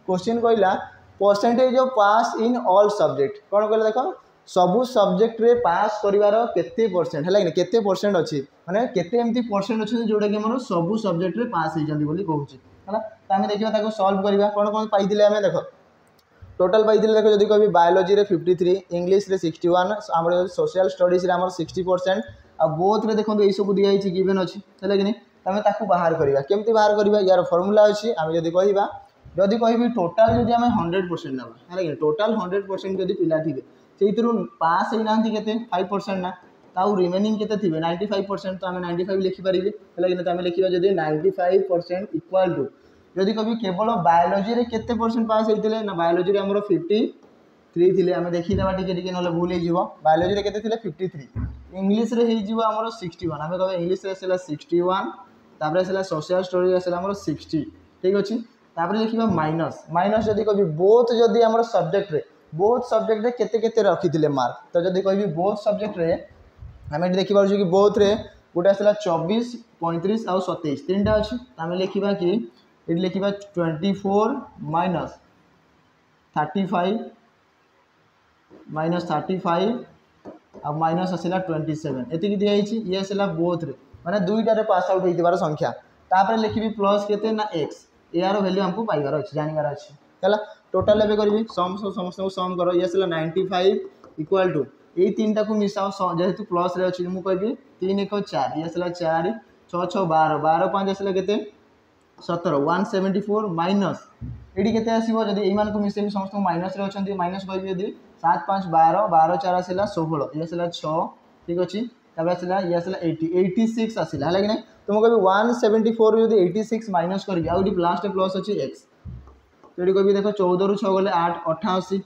क्वेश्चन कहला percentage of pass in all subject कौन कहला देख सबू सब्जेक्ट रे पास करिवार केते परसेंट है कि केते परसेंट अच्छी माने केते एमती परसेंट अच्छे जोटा कि हमर सबू सब्जेक्ट रे पास होइजंदी बोली कहूछि है। तो आम देखिबा ताको सॉल्व करिबा कौन कौन पाइथिले आमे देख टोटाल पाइथिले देख जदि कहबी बायोलॉजी रे 53 इंग्लिश रे 61 हमर सोशल स्टडीज रे हमर 60% आ बोथ रे देखो ये सब दिया है गिवन अच्छी है कि तमें ताकू बाहर करवा केमती बाहर करवा यार फॉर्मूला अच्छी आम जदि कहबा जदि कहबी टोटाल जदि आम 100% नवा है टोटाल 100% जदि पिला थिबे सेइतरु पास होई नांती केते 5% ना ताऊ रिमेनिंग केते थिबे 95% तो आम 95 लिखि परिबे है कि आम लिखिबा जदि 95% इक्वल टू जदि कहबी केवल बायोलॉजी रे केते परसेंट पास होइतिले ना बायोलॉजी रे हमरो 53 थिले आम देखि देबा टिके नले भूल हे जिवो बायोलॉजी रे केते थिले 53 इंग्लिश रे हे जिवो हमरो 61 आम कहबा इंग्लिश रे सेला 61 तापर सेला सोशल स्टडी रे सेला हमरो 60 ठीक अछि तापर लिखिबा माइनस माइनस जदि कहबी बोथ जदि हमरो सब्जेक्ट रे केते केते रखितिले मार्क तो जदि कहबी बोथ सब्जेक्ट रे आम एठी देखि पारछु कि बोथ रे गोटे आसला 24 35 और 27 तीनटा अछि आम लिखिबा कि एठी लिखिबा 24 माइनस 35 माइनस 35 और माइनस आसला 27 एति दिया ये आसला बोथ रे माने दुईटारे पास आउट होइतिबार संख्या तापर लिखिबी प्लस केते ना x यार वैल्यू हमको पाइबार अछि जानिबार अछि हैला टोटल लेबे करबी सम समस्त को सम करो ये आसला 95 इक्वल टू ए तीनटा को मिसाओ जेहेतु प्लस रे अछि मु कहबी 3 1 4 ये आसला 4 6 6 12 12 5 आसला केते 17 174 माइनस एडी केते आसीबो जदी एई मान को मिसेबी समस्त माइनस रे अछंती माइनस कहबी जदी 7 5 12 12 4 आसला 16 ये आसला 6 ठीक अछि तब आसला ये आसला 80 86 आसला है कि नहीं तो मु कहबी 174 जदी 86 माइनस करबी आउडी लास्ट प्लस अछि x तो एडी कहबी देखो 14 रु 6 गले 8 88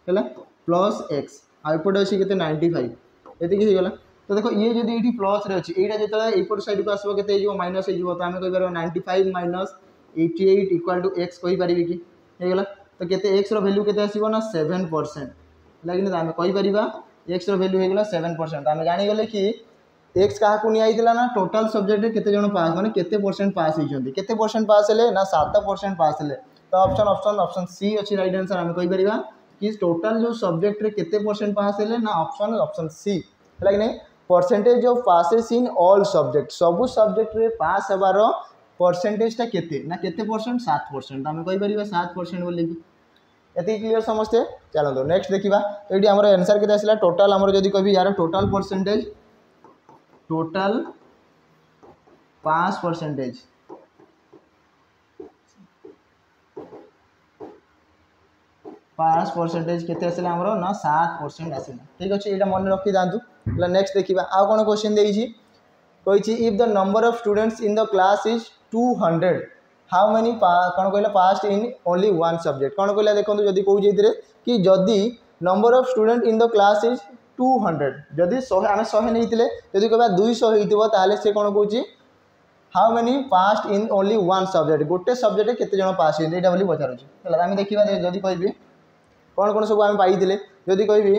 हैला प्लस x आ एपटे अछि केते 95 एति कि गला तो देखो ये जदी एठी प्लस रे अछि एटा जेतला एपट साइड को आसबो केते हिजो माइनस हिजो तो हमें कहि परबो 95 माइनस 88 इक्वल टू x कहि परिबी कि हे गला तो केते x रो वैल्यू केते आसीबो ना 7% लागिन हम कहि परिबा x रो वैल्यू हे गला 7% हम जानि गले कि x काहा को नि आइतिला ना टोटल सब्जेक्ट रे केते जण पास माने केते परसेंट पास होइछंती केते परसेंट पास हेले ना 7% पास हेले तो ऑप्शन सी अछि राइट आंसर हम कहि परिबा कि टोटल जो सब्जेक्ट रे केते परसेंट पास हेले ना ऑप्शन सी है कि नहीं percentage of passes in all subject सबु सब्जेक्ट रे पास हेबार परसेंटेज टा केते ना केते परसेंट 7% हम कहि परिबा 7% बोली कि एति क्लियर समझते चलो नेक्स्ट देखिबा तो एडी हमर आंसर केते आसला टोटल हमर जदी कहबी यार टोटल परसेंटेज टोटल पास परसेंटेज पास परसेंटेज केते आसला हमरो ना 7% आसला ठीक अछि एटा मन रखि दांतु नेक्स्ट देखिबा आ कोन क्वेश्चन देइछि कहिछि if the number of students in the class is 200 how many कोन कहला passed in only one subject कोन कहला देखंतु जदी कहू जैतिरे कि जदी number of student in the class is 200 जदी 100 आमे 100 नैतिले जदी कहबा 200 हेतिबो ताले से कोन कहूछि how many passed in only one subject गोटे सब्जेक्ट केते जण पास हेति एटा बोली बचारुछि हला आमे देखिबा जदी कहबी कौन कौन सब आम पाई जदि कहबी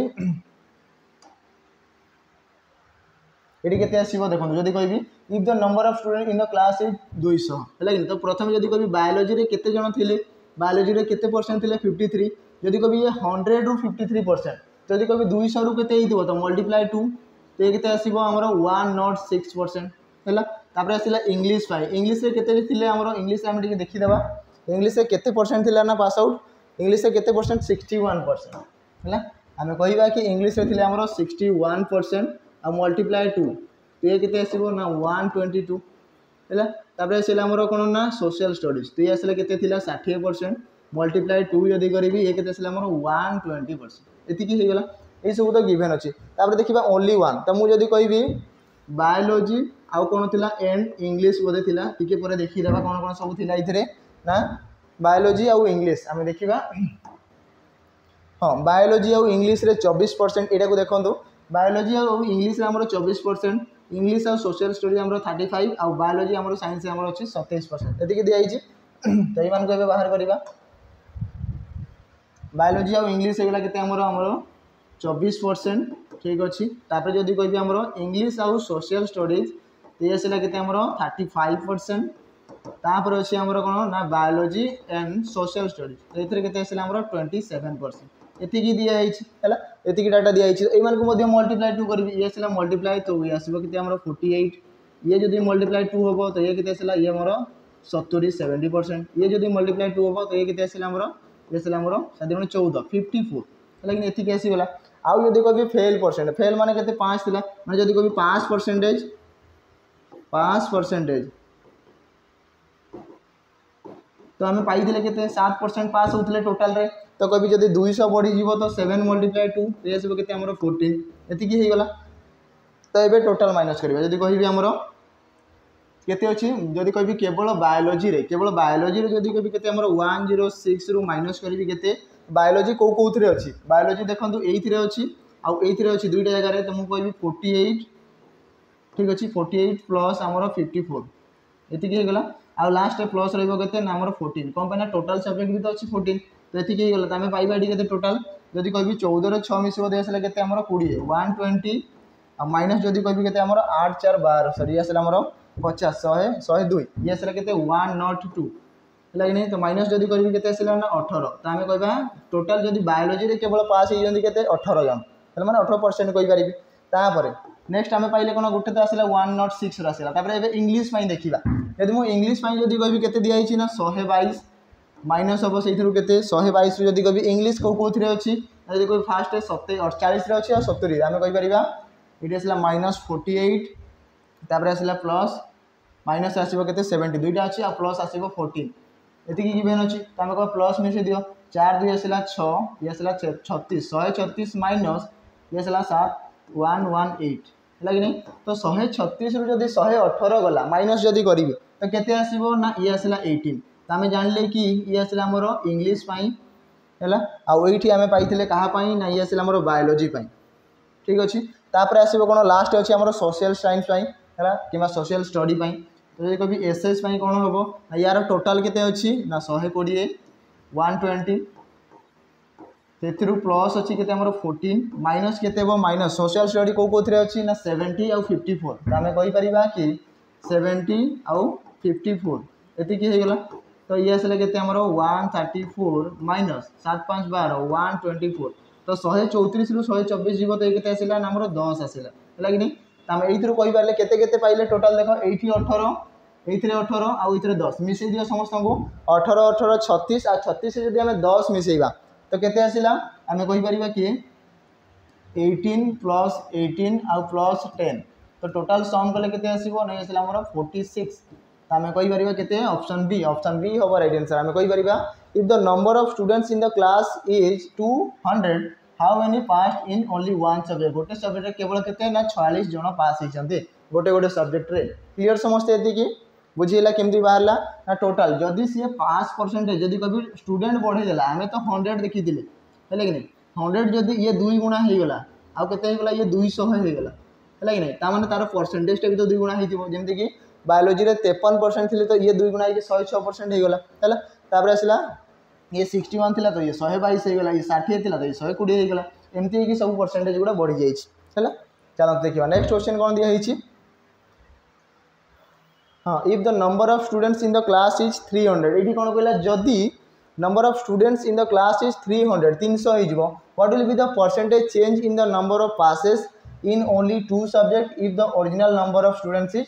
ये केते आसीबो देखो जदि कहबी if the number of student in the class is 200 है कि तो प्रथम जदि कहबी बायोलॉजी रे केते जण थिले बायोलॉजी रे केते परसेंट थिले 53 जदि कहबी ये 100 रु 53% जदि कहबी 200 रु केते हेतिबो तो मल्टीप्लाई 2 तो ये केते आसीबो हमरो 106% हैला तापर आसीला इंग्लिश पाई इंग्लिश रे केते थिले हमरो इंग्लिश हम टिके देखि देबा इंग्लिश रे केते परसेंट थिला ना पास आउट इंग्लिश से केते परसेंट 61% है आम कहवा कि इंग्लिश रे थिले हमरो 61% आ मल्टीप्लाई 2 तो ये केते आसीबो ना 122 है तापर आसीला हमरो कोन ना सोशल स्टडीज तो ये आसीला केते थिला 60% मल्टीप्लाई 2 यदि करबी ये केते आसीला हमरो 120% एति कि हे गेला ए सब तो गिवन अछि तापर देखिबा ओनली वन त मु यदि कहबी बायोलॉजी आउ कोन थिला एंड इंग्लिश बोधे थिला टिके परे देखि देबा कोन कोन सब थिला इथरे ना बायोलॉजी आउ इंग्लिश आम देखा हाँ बायोलॉजी आउ इंग्लिश रे 24% एटा को देखो बायोलॉजी आउ इंग्लिश रे हमरो 24% इंग्लिश आउ सोशल स्टडी हमरो 35 आउ बायोलॉजी हमरो साइंस रे हमरो अछि 27% एति के दिया हिची तो ये मानक बाहर करवा बायोलोजी आउ इंग्लिश होगा के आमर 24%। ठीक अच्छे तापर जदि कह आमर इंग्लिश आउ सोशल स्टडीज ये आसला के 35%। तापर अच्छे आमर कौन ना बायोलोजी एंड सोशल स्टडीज ये आसला आमर 27%। एतिकी दिखाई है डाटा दिखाई ये मल्टीप्लाई 2 करी ये आसला मल्टीप्लाई तो ये आसो के 48। ये जब मल्टीप्लाई 2 हम तो ये के आसला ये मोर 70 70%। ये जब मल्टीप्लाई 2 हम तो ये के आसला आमर ये आसला आमर 14 54 है लेकिन एतिकी आसीगला। आउ जदि कह फेल परसेंट फेल माने केते 5 थिला माने जदि कह 5% तो आम पाई के 7% पास होते टोटाल रे। तो कभी जब 200 बढ़ी तो 7 मल्टीप्लाई 2 ये आसो के 14 एतिकी होगला। तो ये टोटाल माइनस करिया जदि कहि आमर केते अछि जदि कहि केवल बायोलोजी रे जदि कहि केते आमर 106 रु माइनस करिवि केते बायोलोजी को कोथरे अछि बायोलोजी देखंतु एइथिरे अछि आउ एइथिरे अछि दुईटा जगह रे। तो मु कहबि 48 ठीक अछि 48 प्लस आमर 54 एतिकी होगला। आउ लास्ट प्लस रहिबो केते ना आमर 14 कोन पना टोटल सब्जेक्ट भी तो अछि 14 तो एतिकी होगला। तमे पाइबा एठी केते टोटल जदि कहबि 14 रे 6 मिसिबो दे आसला केते आमर 20 120 आ माइनस जदि कहबि केते आमर 8 4 12 सॉरी आसला आमर 50 100 102 ये आसला केते 102 है कि नहीं। तो माइनस जदि करी केते आसला ना 18 तो आमे कहबा टोटल जदि बायोलॉजी रे केवल पास हो जंदी केते 18 जन એટલે মানে 18% কই পারিবি। तापर नेक्स्ट आमे पाइले कोन गुटे तो आसला 106 रा आसला। तापर एबे इंग्लिश पई देखिबा यदि मु इंग्लिश पई जदि कहबि केते दिया हिची ना 122 माइनस हम से केते 122 जदि कहबि इंग्लिश को कोथरे अछि जदि कहबि फास्ट 48 रे अछि आ 70 आमे कहि परिबा इट आसला -48 तापर आसला प्लस माइनस आसीबो केते 70 दुईटा अछि आ प्लस आसीबो 14 एतिकी गिवन अछि। तो आमे को प्लस मिसे दियो 4 2 आसला 6 ये आसला 36 136 माइनस ये आसला 7118 है कि नहीं। तो 136 रु जदि 118 गला माइनस जदि करिवे तो केते आसीबो ना ये आसला 18। तो आमे जानले कि ये आसला हमर इंग्लिश पई हैला आ ओइठी आमे पाइथिले कहा पई ना ये आसला हमर बायोलॉजी पई ठीक अछि। तापर आसीबो कोन लास्ट अछि हमर सोशल साइंस पई हैला किबा सोशल स्टडी पई। तो जदि कभी एसएस पई कोन होबो ना यार टोटल केते अछि ना 120 120 तेथिरु प्लस अछि केते हमर 14 माइनस केते हो माइनस सोशल स्टडी को कोथरे अछि ना 70 आउ 54 त हमें कहि परिबा कि 70 आउ 54 एति की हे गेला। तो ये आसले केते हमर 134 माइनस 7 5 12 124 तो 134 रु 124 जीवो तो केते आसिला ना हमर 10 आसिला हला कि नहीं। त हम एइथरु कहि पारले केते केते पाइले टोटल देखो एइठी 18 एइथरे 18 आउ एइथरे 10 मिसै दियो समस्त को 18 18 36 आ 36 से जदि हमें 10 मिसैबा तो केते आसिला आमे कहि परिबा कि 18 प्लस 18 आउ प्लस 10 तो टोटल सम कले केते आसीबो नै आसिला हमर 46। तो आमे कहि परिबा केते ऑप्शन बी होबो राइट आंसर। आमे कहि परिबा if the number of students in the class is 200 how many pass in only one subject गोटे सब्जेक्ट रे केवल केते ना 46 जण पास होइछन्ते गोटे गोटे सब्जेक्ट रे क्लियर समस्त एति की बुझीला केमती बाहरला ना टोटल जदि सी पास परसेंटेज जदि कभी स्टूडेंट बढ़े देला आमे तो 100 देखी दिले है कि नहीं 100 जदि ये 2 गुणा हो गला आ केते हो गला ये 200 हो गला है कि नहीं ता माने तार परसेंटेज टा भी तो 2 गुणा हेतिबो जेमति कि बायोलॉजी रे 53% थिले तो ये 2 गुणा के 106% हो गला हैला। तापर आसिला ये 61 थिला तो ये 122 हो गला ये 60 थिला तो ये 120 हो गला एमती कि सब परसेंटेज गुडा बढ़ी जाई छी हैला। चलो देखिबा नेक्स्ट क्वेश्चन कोन दिया हेछि। हाँ if the number of students in the class is 300 ये कौन कहला जदि number of students in the class is 300 300 हो what will be the percentage change in the number of passes in only 2 subject if the original number of students is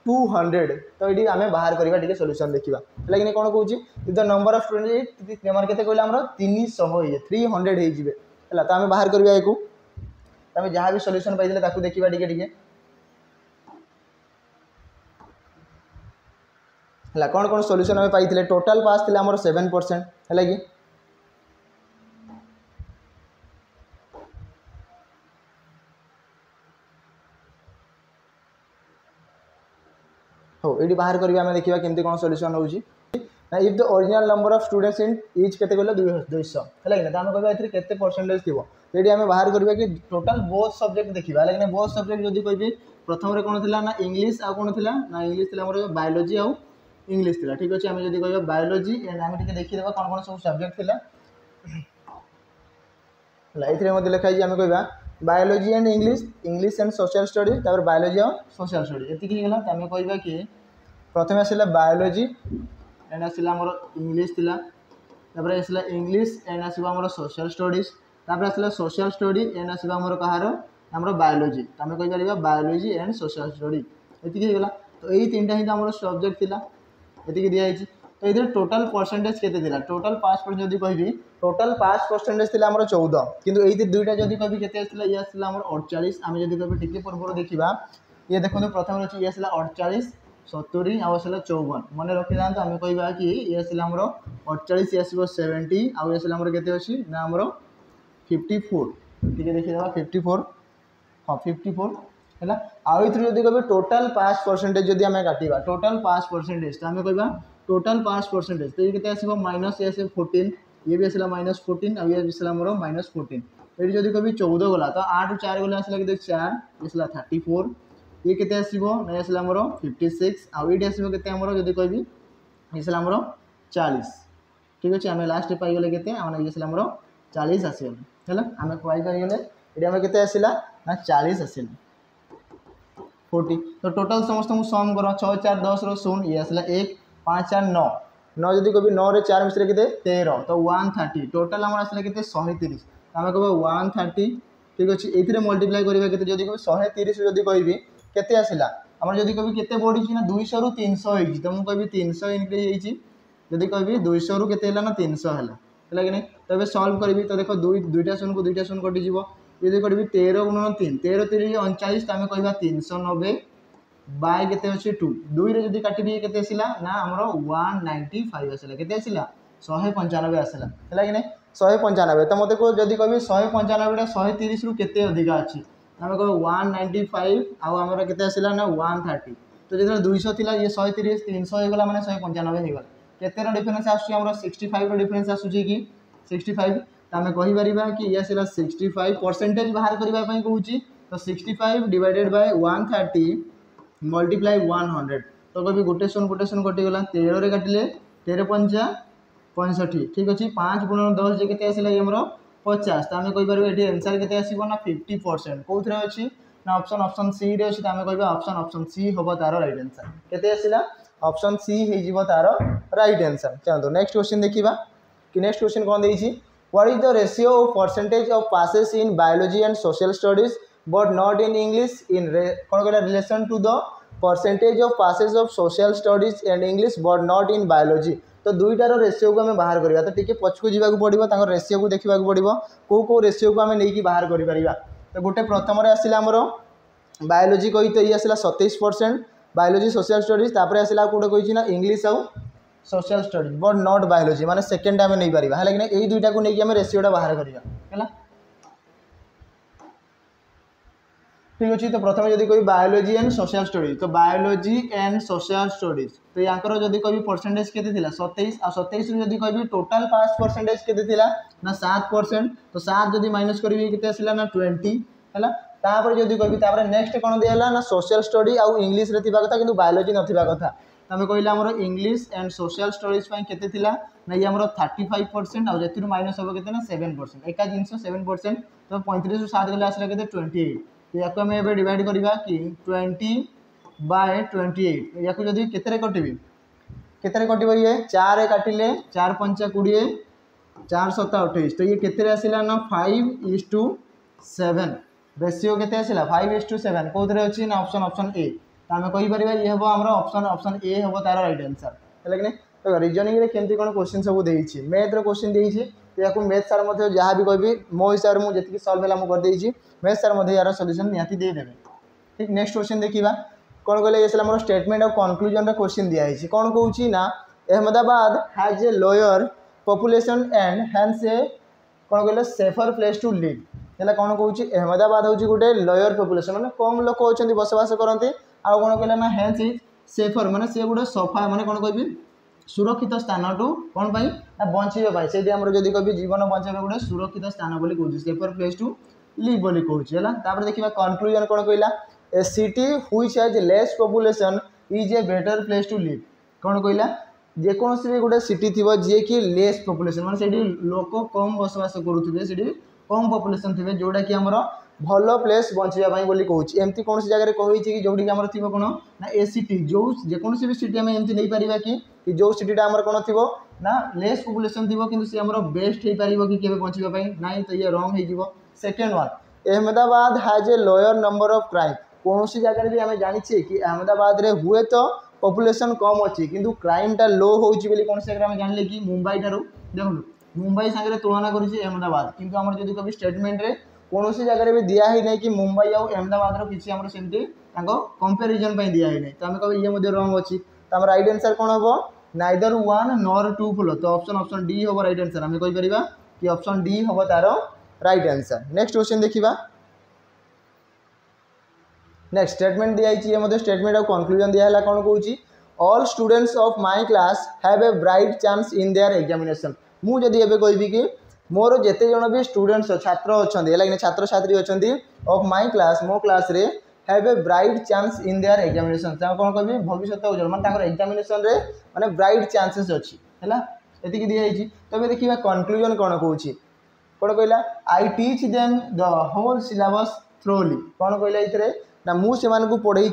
200। तो ये आम बाहर करवा टे सॉल्यूशन देखा लेकिन कौन कौन if the number of student माने केते कहला हमर 300 हो 300 हो जिवे तो आम बाहर करवा एको तमे जहाँ भी सॉल्यूशन पाइले ताकू देखिबा टिके टिके है कौन कौन सॉल्यूशन हमें पाई टोटाल पास थे आमर 7% है कि हो ये बाहर करवा आम देखा केमती कौन सॉल्यूशन होची ना if the original number of students in each केते कहले 200 है कि आम कहबा एथरे केते परसेंटेज थिबो तो आम बाहर करवा कि टोटाल बोथ सब्जेक्ट देखा लेकिन बोथ सब्जेक्ट जदि कहबी प्रथम रे कौन थिला ना इंग्लिश आ कौन थिला ना इंग्लिश थिला हमर बायोलॉजी आउ इंग्लिश थिला ठीक अछि। आमे जदि कहबा बायोलॉजी एंड आमे टिके देखि देबा कोन कोन सब सब्जेक्ट थिला लाइथरे मध्ये लिखा आमे कहबा biology and English and social studies तापर बायोलॉजी और सोशल स्टडी एति कि गेला आमे कहबा कि प्रथमे आसिला बायोलॉजी एंड आसिला हमर इंग्लिश थिला तापर आसिला इंग्लिश एंड आसीबा हमर सोशल स्टडीज तापर आसिला सोशल स्टडी एंड आसीबा हमर कहार हमर बायोलॉजी आमे कहि परिबा बायोलॉजी एंड सोशल स्टडी एति कि गेला। तो एई तीनटा ही हमर सब्जेक्ट थिला एति कि दिया आइछि। तो इधर टोटल परसेंटेज केते थिला टोटल पास पर जदि कहबी टोटल पास परसेंटेज थिला हमर 14 किंतु एई दुईटा जदि कहबी केते आसिला ये आसिला हमर 48 आमे जदि कहबी टिके परपर देखिबा ये देखो प्रथम अछि ये आसिला 48 70 आ आसिला 54 मने रखि दांत आमे कहबा कि ये आसिला हमर 48 ये आसीबो 70 आ ये आसिला हमर केते अछि ना हमर 54 टिके देखि देबा 54 हां 54 हैला। आ इथि जदि कहबी टोटल पास परसेंटेज जदि आमे काटिबा टोटल पास परसेंटेज त आमे कहबा टोटल पास परसेंटेज तो ये केते आसीबो माइनस ये आसीबो 14 ये भी आसिला माइनस 14 आ ये आसिला हमर माइनस 14 एठी जदि कहबी 14 गला तो 8 उ 4 गला आसिला केते 4 आसिला 34 ये केते आसीबो नै आसिला हमर 56 आ एठी आसीबो केते हमर जदि कहबी आसिला हमर 40 ठीक अछि। आमे लास्ट पाई गेले केते आमे आसिला हमर 40 आसीबो हैला आमे पाई गेले एठी आमे केते आसिला ना 40 आसिला 40 तो टोटल समस्त मु सम करो 6 4 10 रो 0 ये आसिला 1 5 4 9 9 जदि कहबी 9 रे 4 मिसरे केते 13 तो 130 टोटल हमर आसिला केते 130 आमे कहबो 130 ठीक अछि। एथिरे मल्टीप्लाई करिबा केते जदि कहबी 130 जदि कहबी केते आसिला हमर जदि कहबी केते बढ़ी छि ना 200 रु 300 होई तो मु कहबी 300 इंक्रीज होई छि जदि कहबी 200 रु केते हला ना 300 हला हला कि नै। तबे सॉल्व करबी तो देखो दुईटा शून्य को दुईटा शून्य कटि जीवो यदि करबी 13 गुणन 3 13 3 39 तो आमे कहबा 390 बाय केते अछि 2 2 रे जदि काटिबी केते आसिला ना हमरो 195 आसिला केते आसिला 195 आसिला हला कि नै 195 तो मते को जदि कहबी 195 टा 130 रु केते अधिका अछि आमे कहबो 195 आ हमरो केते आसिला ना 130 तो जेतरा 200 थिला ये 130 300 हो गला माने 195 हो गला केते रो डिफरेंस आसु हमरो 65 रो डिफरेंस आसु छी कि 65 तो आमे कहि परिबा कि ये आसिला 65 परसेंटेज बाहर करबा पई कहूची तो 65 डिवाइडेड बाय 130 मल्टीप्लाई 100 तो कभी गोटे शून्य कटि गला 13 रे काटिले 13 पंजा 65 ठीक अछि 5 गुणन 10 जे केते आसिला हमरो 50 तो आमे कहि परबे एठी आंसर केते आसीबो ना 50% कोथरे अछि ना ऑप्शन सी रे अछि तो आमे कहबा ऑप्शन सी होबो तारो राइट आंसर केते आसिला ऑप्शन सी हे जिवो तारो राइट आंसर। चलो नेक्स्ट क्वेश्चन देखिबा कि नेक्स्ट क्वेश्चन कोन देई छी what is the ratio of percentage of passes in biology and social studies but not in English in कोन कहला relation to the percentage of passes of social studies and English but not in biology तो दुईटार रेशियो को हमें बाहर करबा तो टिके पछकु जीवा को पड़िबो ताकर रेशियो को देखिबा को पड़िबो को रेशियो को हमें नेकी बाहर करि परिबा तो गोटे प्रथम रे आसिला हमरो बायोलॉजी कहि तो ये आसिला 27% बायोलॉजी सोशल स्टडीज तापर आसिला कोडे कहि ना इंग्लिश आउ social studies but not biology माने सेकंड टाइम नै परिबा हला कि नै एई दुईटा को नेकी हमें रेशियोटा बाहर करिबा हला ठीक अच्छे। तो प्रथम जदि कही बायोलॉजी एंड सोशल स्टडीज तो बायोलॉजी एंड सोशल स्टडीज तो यांकर जदि कही परसेंटेज केते थिला 27 आ 27 रे जदि कही टोटल पास परसेंटेज केते थिला ना 7% तो 7 जदि माइनस करबी केते आसिला ना 20 हैला तापर जदि कही तापर नेक्स्ट कोन दियला ना सोशल स्टडी आ इंग्लिश रे थिबा कथा किंतु बायोलॉजी नथिबा कथा तमे कहिला हमर इंग्लिश एंड सोशल स्टडीज पय केते थिला ना ये हमर 35% आ जेतिरु माइनस होबो केते ना 7% एका जिंस 7% तो 35 रु 7 गले आसिला केते 28 तो याको हमें एबे डिवाइड करिबा कि 20 बाय 28 याको जदि केतरे कटिबो ये 4 रे काटिले 4 पंचा 20 4 7 28 तो ये केतरे आसिला ना 5:7 रेशियो केते आसिला 5:7 कोथरे अछि ना ऑप्शन ए तो हमें कहि परिबा ये हबो हमरो ऑप्शन ए हबो तारो राइट आंसर है कि तो रीजनिंग रे केमती कोन क्वेश्चन सब देई छी मैथ रो क्वेश्चन देई छी तो याको मैथ सर मध्ये जहाँ भी कहबी मो हिसाब मु जति सॉल्व होला मु कर देई छी मैथ सर मध्ये यार सॉल्यूशन नियाती दे देबे ठीक। नेक्स्ट क्वेश्चन देखिबा कोन कहले एसला हमर स्टेटमेंट ऑफ कंक्लूजन रे क्वेश्चन दिया है कोन कहूची ना Ahmedabad has a lower population and hence a कोन कहले सेफर प्लेस टू लिव हैला कोन कहूची अहमदाबाद होची गुटे लोअर पॉपुलेशन माने कम लोक होचंदी बसवास करंती आ कोन कहले ना हेंस इज सेफर माने से गुटे सफा माने कोन कहबी सुरक्षित स्थान टू कौन पाई ना बंचीबा से जदि कभी जीवन बचाइबा गोटे सुरक्षित स्थान बोली कहूँ सेफर प्लेस टू लिव बोली कहूँ देखिए कनक्लूजन कौन कहला a city which has less population is a better place to live कौन कहला जेकोसी भी गोटे सिटी थी जी कि लेस पॉपुलेशन माने से लोक कम बसवास करुवे से कम पॉपुलेशन थे जोटा कि आमर भल प्लेस बचाई बोली कहूँ एमती कौन जगह कही कि जोटी आम थी कौन ना ए सिटी जो जेकोसी भी सिटी आम एमती नहीं पार कि जो सिटीटा आम कौन थी ना लेस पॉपुलेशन थी कि सी आम बेस्ट हो पार कि केवे बचाई ना तो ये रंग हो। Second one Ahmedabad has a lower number of crime कौन जगह भी आम जानी कि अहमदाबाद रे हुए तो पॉपुलेशन कम अच्छी किंतु क्राइमटा लो होची कौन से जगह जान कि मुंबई ठारू देखो मुंबई सागर तुलना करुँच अहमदाबाद किंतु आम जो कभी स्टेटमेंट रे कौन सी जगह भी दिया ही नहीं कि मुंबई आउ अहमदाबाद किसी आम सेमती कंपेरिजन दिया ही नहीं तो आम कह ये रंग अच्छी तो राइट आंसर कौन हम neither one nor two follow तो ऑप्शन डी हम राइट आंसर आम कहीपर कि ऑप्शन डी हम तार राइट आंसर। नेक्स्ट क्वेश्चन देखा नेक्स्ट स्टेटमेंट दिखाई स्टेटमेंट और कंक्लूजन दिया कौन कहूँ all students of my class have a bright chance in their examination मुझे एवं कहि कि मोर जिते जन भी स्टूडेंट्स छात्र अच्छा है छात्र छात्री अच्छा ऑफ माय क्लास मो क्लास रे have a bright chance in their examination कौन कह भविष्य उज्जवल मैं एग्जामिनेशन रे माने ब्राइट चांसेस अच्छी है ये दिखाई तब देखिए कंक्लूजन कौन कहूँ कौन कहला I teach them the whole syllabus thoroughly कौन कहला ये ना मुझे पढ़े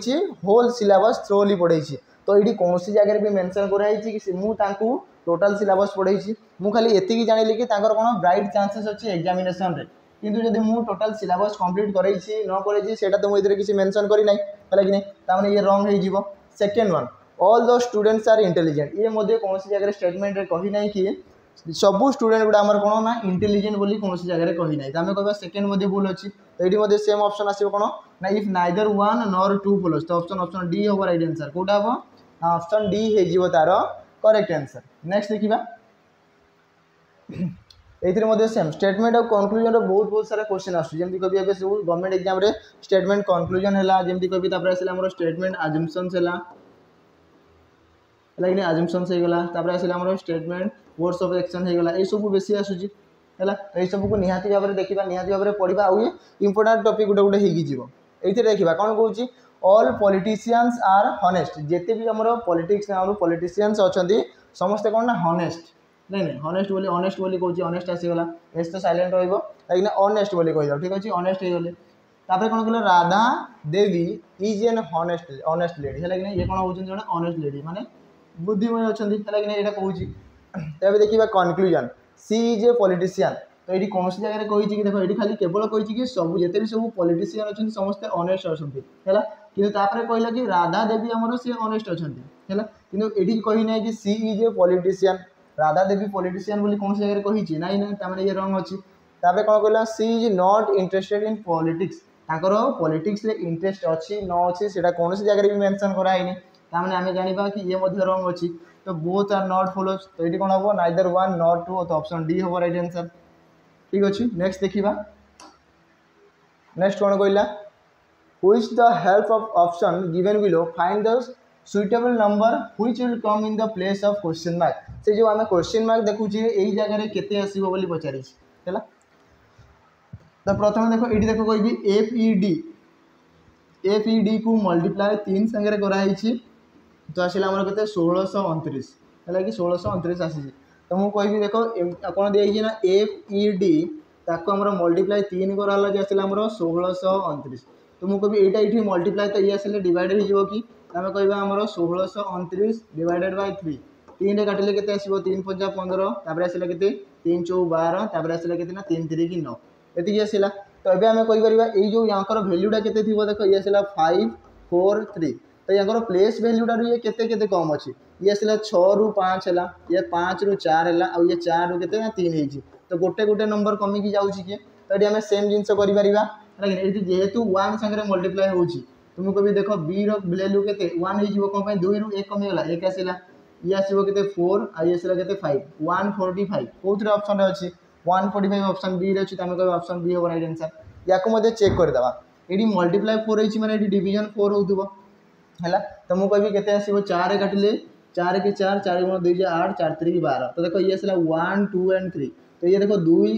होल सिलेबस थ्रोली पढ़े तो ये कौन सी जगह भी मेंशन कराई कि मुझे टोटाल सिलेबस पढ़े मु खाली एतिकी जानिली कि कौन ब्राइट चांसेस अच्छी एग्जामिनेशन रे किंतु जब मुझे टोटाल सिलेबस कंप्लीट करई न करई सेटा तो मुझे किसी मेंशन करी नहीं है कि नहीं तामाने ये रंग हो। Second one all the students are intelligent ये मध्य कौन सी जगह स्टेटमेंट रे कही नहीं कि सबू स्टूडेंट गुड़ा आमर कौन ना इंटेलिजेंट बोली कौन सी जगह कही ना तो आम कह सेकेंड मध्य भूल अच्छी तो ये सेम ऑप्शन आसो कौन ना if neither one nor two follows तो ऑप्शन डी हम राइट आंसर कौटा हम ऑप्शन डी हो तार करेक्ट आंसर। नेक्स्ट देखा ये सेम स्टेटमेंट और कंक्लूजन बहुत बहुत सारा क्वेश्चन आसमी कभी ए सब गवर्नमेंट एग्जाम रे स्टेटमेंट कंक्लूजन है जमी कभी आसला स्टेटमेंट आजम्पशंस है आजम्पशंस होगा आसला स्टेटमेंट वर्ड्स ऑफ एक्शन होगा ये सब बेसी आसूँ है तो ये सब को निहाती भाव में देखा निहाती भाव में पढ़ा आउ इंपोर्टाट टॉपिक गोटे गोटे होगी ये देखा कौन कहूँ ऑल पॉलिटिशियंस आर हनेस्ट जिते भी आम पॉलिटिशियंस अच्छा समस्ते कौन ना हनेस्ट नहीं हनेस्ट बोली ऑनेस्ट बोली कहूँ ऑनेस्ट आसीगला एस तो साइलेंट रही ऑनेस्ट बोली कही ठीक अच्छे ऑनेस्ट हो गले तापर कौन कहल Radha Devi is an honest lady है कि ये कौन होती जन ऑनेस्ट लेडी माने बुद्धिमय अच्छा है कि नहीं यहाँ कहूँ तब देखा conclusion C is a politician तो ये कौन सी जगह कही देखो ये खाली केवल कही कि सब जिते भी सब पॉलिटिशियन अच्छा समस्ते ऑनेस्ट अच्छा कि कहला कि राधा देवी आमर सी ऑनेस्ट अच्छा है कि कही ना कि she is a politician Radha Devi politician बोली कौन सी जगह कही ना ये रंग अच्छी तापर कौन कहला she is not interested in politics politics रे इंटरेस्ट अच्छी न अच्छी से कौन सी जगह भी मेंशन कराई तामने आम जाना कि ये रंग अच्छी तो बोथ आर नॉट फॉलोज तो ये कौन हम नाइदर वन नॉट टू तो ऑप्शन डी हम राइट आंसर ठीक अच्छे। नेक्स्ट देखा नेक्स्ट कौन कहला which the help of option given below find the suitable number which will come in the place of question mark से जो आम क्वेश्चन मार्क देखुचे यही जगह केते आसीबो बोली पचारि है तो प्रथम देखो ये देखो कहि एफ ई डी को मल्टीप्लाई 3 संगे कराई तो आसला आमर के 1629 है कि 1629 आसी तो मुझे कहि देखो कौन दिखाई ना एफ ई डी ताको आमर मल्टीप्लाई 3 कराला जे आसला आमर 1629 तो मुझे कहि एटा ये मल्टीप्लाई तो ये आसले डिवाइडेड हो कि आम कह आमर 1629 डिवाइडेड बाय 3 3 रे काटिले केते आसीबो 3 5 15 तापर आसला केते 3 4 12 तापर आसला केते ना 3 3 की 9 एति आसला तो अबे आम कहि परिबा एई जो यांकर वैल्यूटा केते थिबो देखो ये आसला 5 4 3 तो यहाँ प्लेस वैल्यूटा ये केते केते कम अच्छी ये आसला 6 रू 5 है ये 5 रू 4 है और ये 4 रू केते 3 है तो गोटे गोटे नंबर कमिकी जाऊँगी किए तो ये आम सेम जिनस कर जेहेतु 1 संगे मल्टीप्लाई होची तुम कभी देखो बी रैल्यू के 1 हो कौन 2 रू 1 कमीगला 1 आसला ये आसो के 4 आई आसला के 5 145 कौन ऑप्शन अच्छी 145 ऑप्शन बी रे आम कह ऑप्शन बी हम राइट आंसर या चेक करदे ये मल्टीप्लाई 4 होती मैंने डिविजन 4 हो है तो मुझे कहि के आसो 4 काटिले 4 के 4 4 गुण 2 8 4 3 12 तो देखो ये आसला 1 2 एंड 3 तो ये देखो 2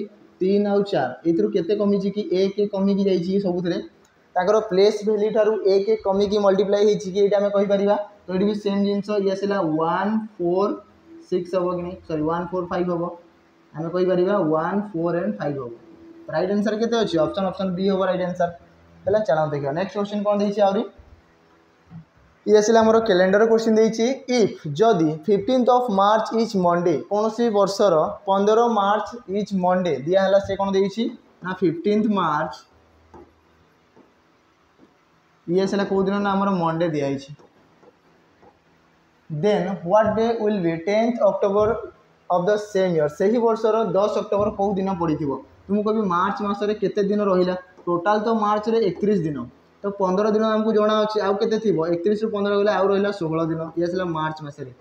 3 आउ 4 ये केते कमी कि 1 कमिकी जाइए सबुथ प्लेस वैल्यू ठारू 1 कमिकी मल्टीप्लाई होती आम कहीपर तो ये भी सेम जिनस ये आसला 1 4 6 हम कि नहीं सॉरी 1 4 5 हम आम कहीपर 1 4 एंड 5 हम राइट आंसर केते अच्छी ऑप्शन ऑप्शन बी हम राइट आंसर है। चलो देखिए नेक्स्ट क्वेश्चन कौन देखिए आहरी ये आसला मोर कैलेंडर क्वेश्चन देछि इफ जदि 15th of March is Monday कौन सी वर्षर 15 मार्च इज मंडे दिया से कौन देछि ना 15th मार्च ये आसला कौ दिन ना आमर मंडे दिखाई then what day will be 10th October of the same year से ही वर्षर 10 अक्टोबर कौ दिन पड़ी तुमको कभी मार्च मसरे केते दिन रहा टोटाल तो मार्च रे 31 दिन तो 15 दिन आमको जना अच्छे आउ के 31 रु 15 गले आउ रहा 16 दिन ये आसला मार्च मसरे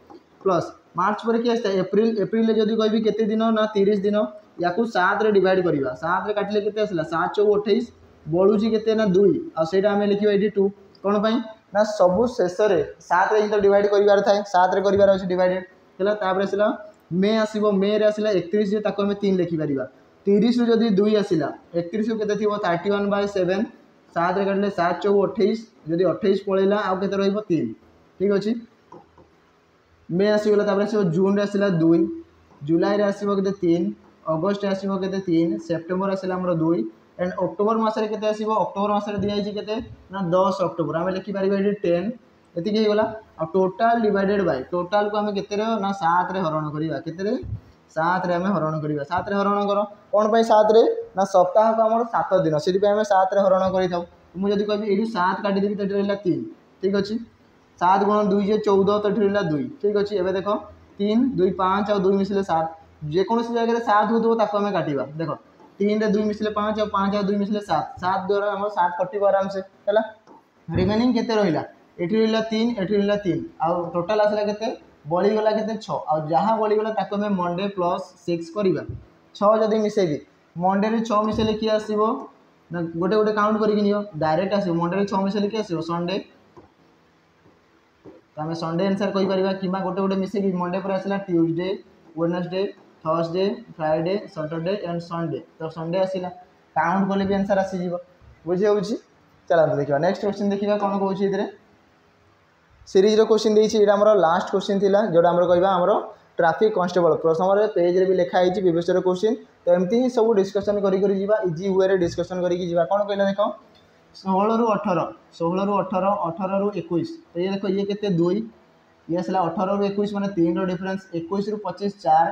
प्लस मार्च पर किए आसता एप्रिल एप्रिल जब कहि केते दिन ना 30 दिन या 7 रे डिवाइड करवा 7 रे काटिले केते आसला 7 4 28 बढ़ुची केते ना 2 आ सेटा हमें लिखिबा 82 कोन पई ना सबु शेष रे 7 रे इंटर डिवाइड करिवार थाए 7 रे करिवार अछि डिवाइडेड हला तापर आसला मे आसीबो मे रे आसला 31 जे ताको हमें 3 लिखि परिबा 30 रु जदी 2 आसला 31 रु केते थिबो 31/7 7 रे काटले 7 4 28 जदी 28 पळेला आ केते रहइबो 3 ठीक अछि मे आसीगला तापर आसीबो जून रे आसला 2 जुलाई रे आसीबो केते 3 अगस्त रे आसीबो केते 3 सेप्टेम्बर आसला हमरो 2 एंड अक्टोबर मासरे केते आसीबो अक्टोबर मासरे दिया आइछि केते ना 10 अक्टोबर हमें लिखि परिबा 10 एतिक हे गला आ टोटल डिवाइडेड बाय टोटल को हमें केते रे ना 7 रे हरण करिबा केते रे 7 रे हमें हरण करिबा 7 रे हरण करो कोन पई 7 रे ना सप्ताह को हमर 7 दिन सेति पे हमें 7 रे हरण करि थाउ मु जदी कहबी एडी 7 काटि देबी त रहला 3 ठीक अछि 7 गुण 2 जे 14 तो रहला 2 ठीक अछि एबे देखो 3 2 5 और 2 मिसले 7 जे कोनोसी जगह रे 7 होतो ताको हमें काटिबा देखो 3 रे 2 मिसले 5 और 5 और 2 मिसले 7 7 द्वारा हमर 7 कटिबो आराम से हैला रिमेनिंग केते रहिला एठी रहिला 3 एठी रहिला 3 आ टोटल आसला केते बळी गला केते 6 आ जहां बळी गला ताको हमें मंडे प्लस 6 करिबा 6 जदी मिसेबी मंडे रे 6 मिसेले की आसीबो ना गोटे गोटे काउंट करिक नियो डायरेक्ट आसीबो मंडे रे 6 मिसेले की आसीबो संडे तो हमें संडे आंसर कहि परिबा किमा गोटे गोटे मिसेकी मंडे पर आसला Tuesday Wednesday Thursday Friday Saturday and Sunday तो संडे आसला काउंट कले भी आंसर आसी जीवो बुझे होउची चला देखिबा नेक्स्ट क्वेश्चन देखिबा कोन कहउची इधरे सीरीज रो क्वेश्चन देछि एटा हमर लास्ट क्वेश्चन थिला जोडा हमर कहबा हमर ट्रैफिक कांस्टेबल प्रथम रे पेज रे भी लिखा आइछि प्रीवियस रो क्वेश्चन तो एमती ही सब डिस्कशन करी करी जीवा इजी वे रे डिस्कशन करी की जीवा कोन कहला देखो 16 रु 18 16 रु 18 18 रु 21 तो ये देखो ये केते 2 ये आसला 18 रु 21 माने 3 रो डिफरेंस 21 रु 25 4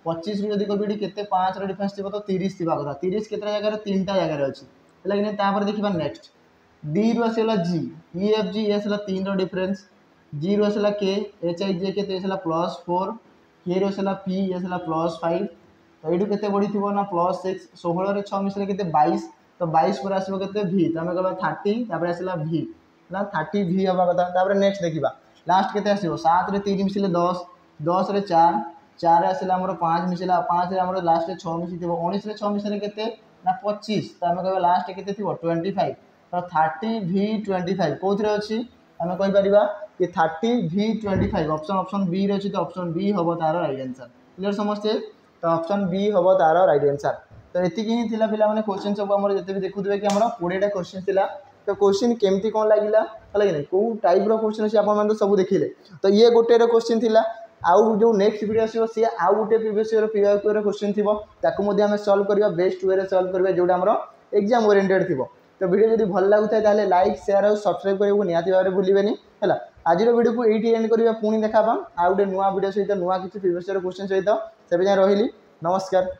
25 रु जदी कबीडी केते 5 रो डिफरेंस थिबो तो 30 थिबा कथा 30 केतरा जगह रे 3टा जगह रे अछि लेकिन तापर देखिबा नेक्स्ट डी रु आसला जी ई एफ जी ये आसला 3 रो डिफरेंस जी रु आसला के एच आई जे केते आसला +4 के रु आसला पी ये आसला +5 तो एडु केते बढी थिबो ना +6 16 रे 6 मिसले केते 22 तो 22 पर आसीबो केते भी त हमें कहबा 30 तापर आसला भी ना 30 भी हबा कथा तापर नेक्स्ट देखिबा लास्ट केते आसीबो 7 रे 3 मिसले 10 10 रे 4 4 आसला हमर 5 मिसला 5 रे हमर लास्ट रे 6 मिसी थिबो 19 रे 6 मिसले केते ना 25 तो हमें कहबा लास्ट केते थिबो 25 तो 30 भी 25 कोथरे अछि हमें कहि परिबा कि 30 भी 25 ऑप्शन बी रे अछि तो ऑप्शन बी हबो तार राइट आंसर क्लियर समझते तो ऑप्शन बी हबो तार राइट आंसर तो एति कि थिला पिला माने क्वेश्चन सब हमर जते भी देखुथबे कि हमर 20 टा क्वेश्चन थिला तो क्वेश्चन केमती कोन लागिला हला कि नै को टाइप रो क्वेश्चन अछि आपन मन तो सब देखिले तो ये गोटे रो क्वेश्चन थिला आउ जो नेक्स्ट वीडियो आसीबो से आउ गोटे प्रीवियस ईयर पीवाईक्यू रो क्वेश्चन थिबो ताको मध्ये हम सॉल्व करबा बेस्ट वे रे सॉल्व करबा जोडा हमर एग्जाम ओरिएंटेड थिबो तो वीडियो जदी भल लागुथाय ताले लाइक शेयर और सब्सक्राइब करबो नियाति बारे भूलिबेनी हला आज रो वीडियो को एटी एंड करबा पुनी देखाबा आ गोटे नुवा वीडियो सहित नुवा किछि प्रीवियस ईयर क्वेश्चन सहित सेबे जा रहिली नमस्कार।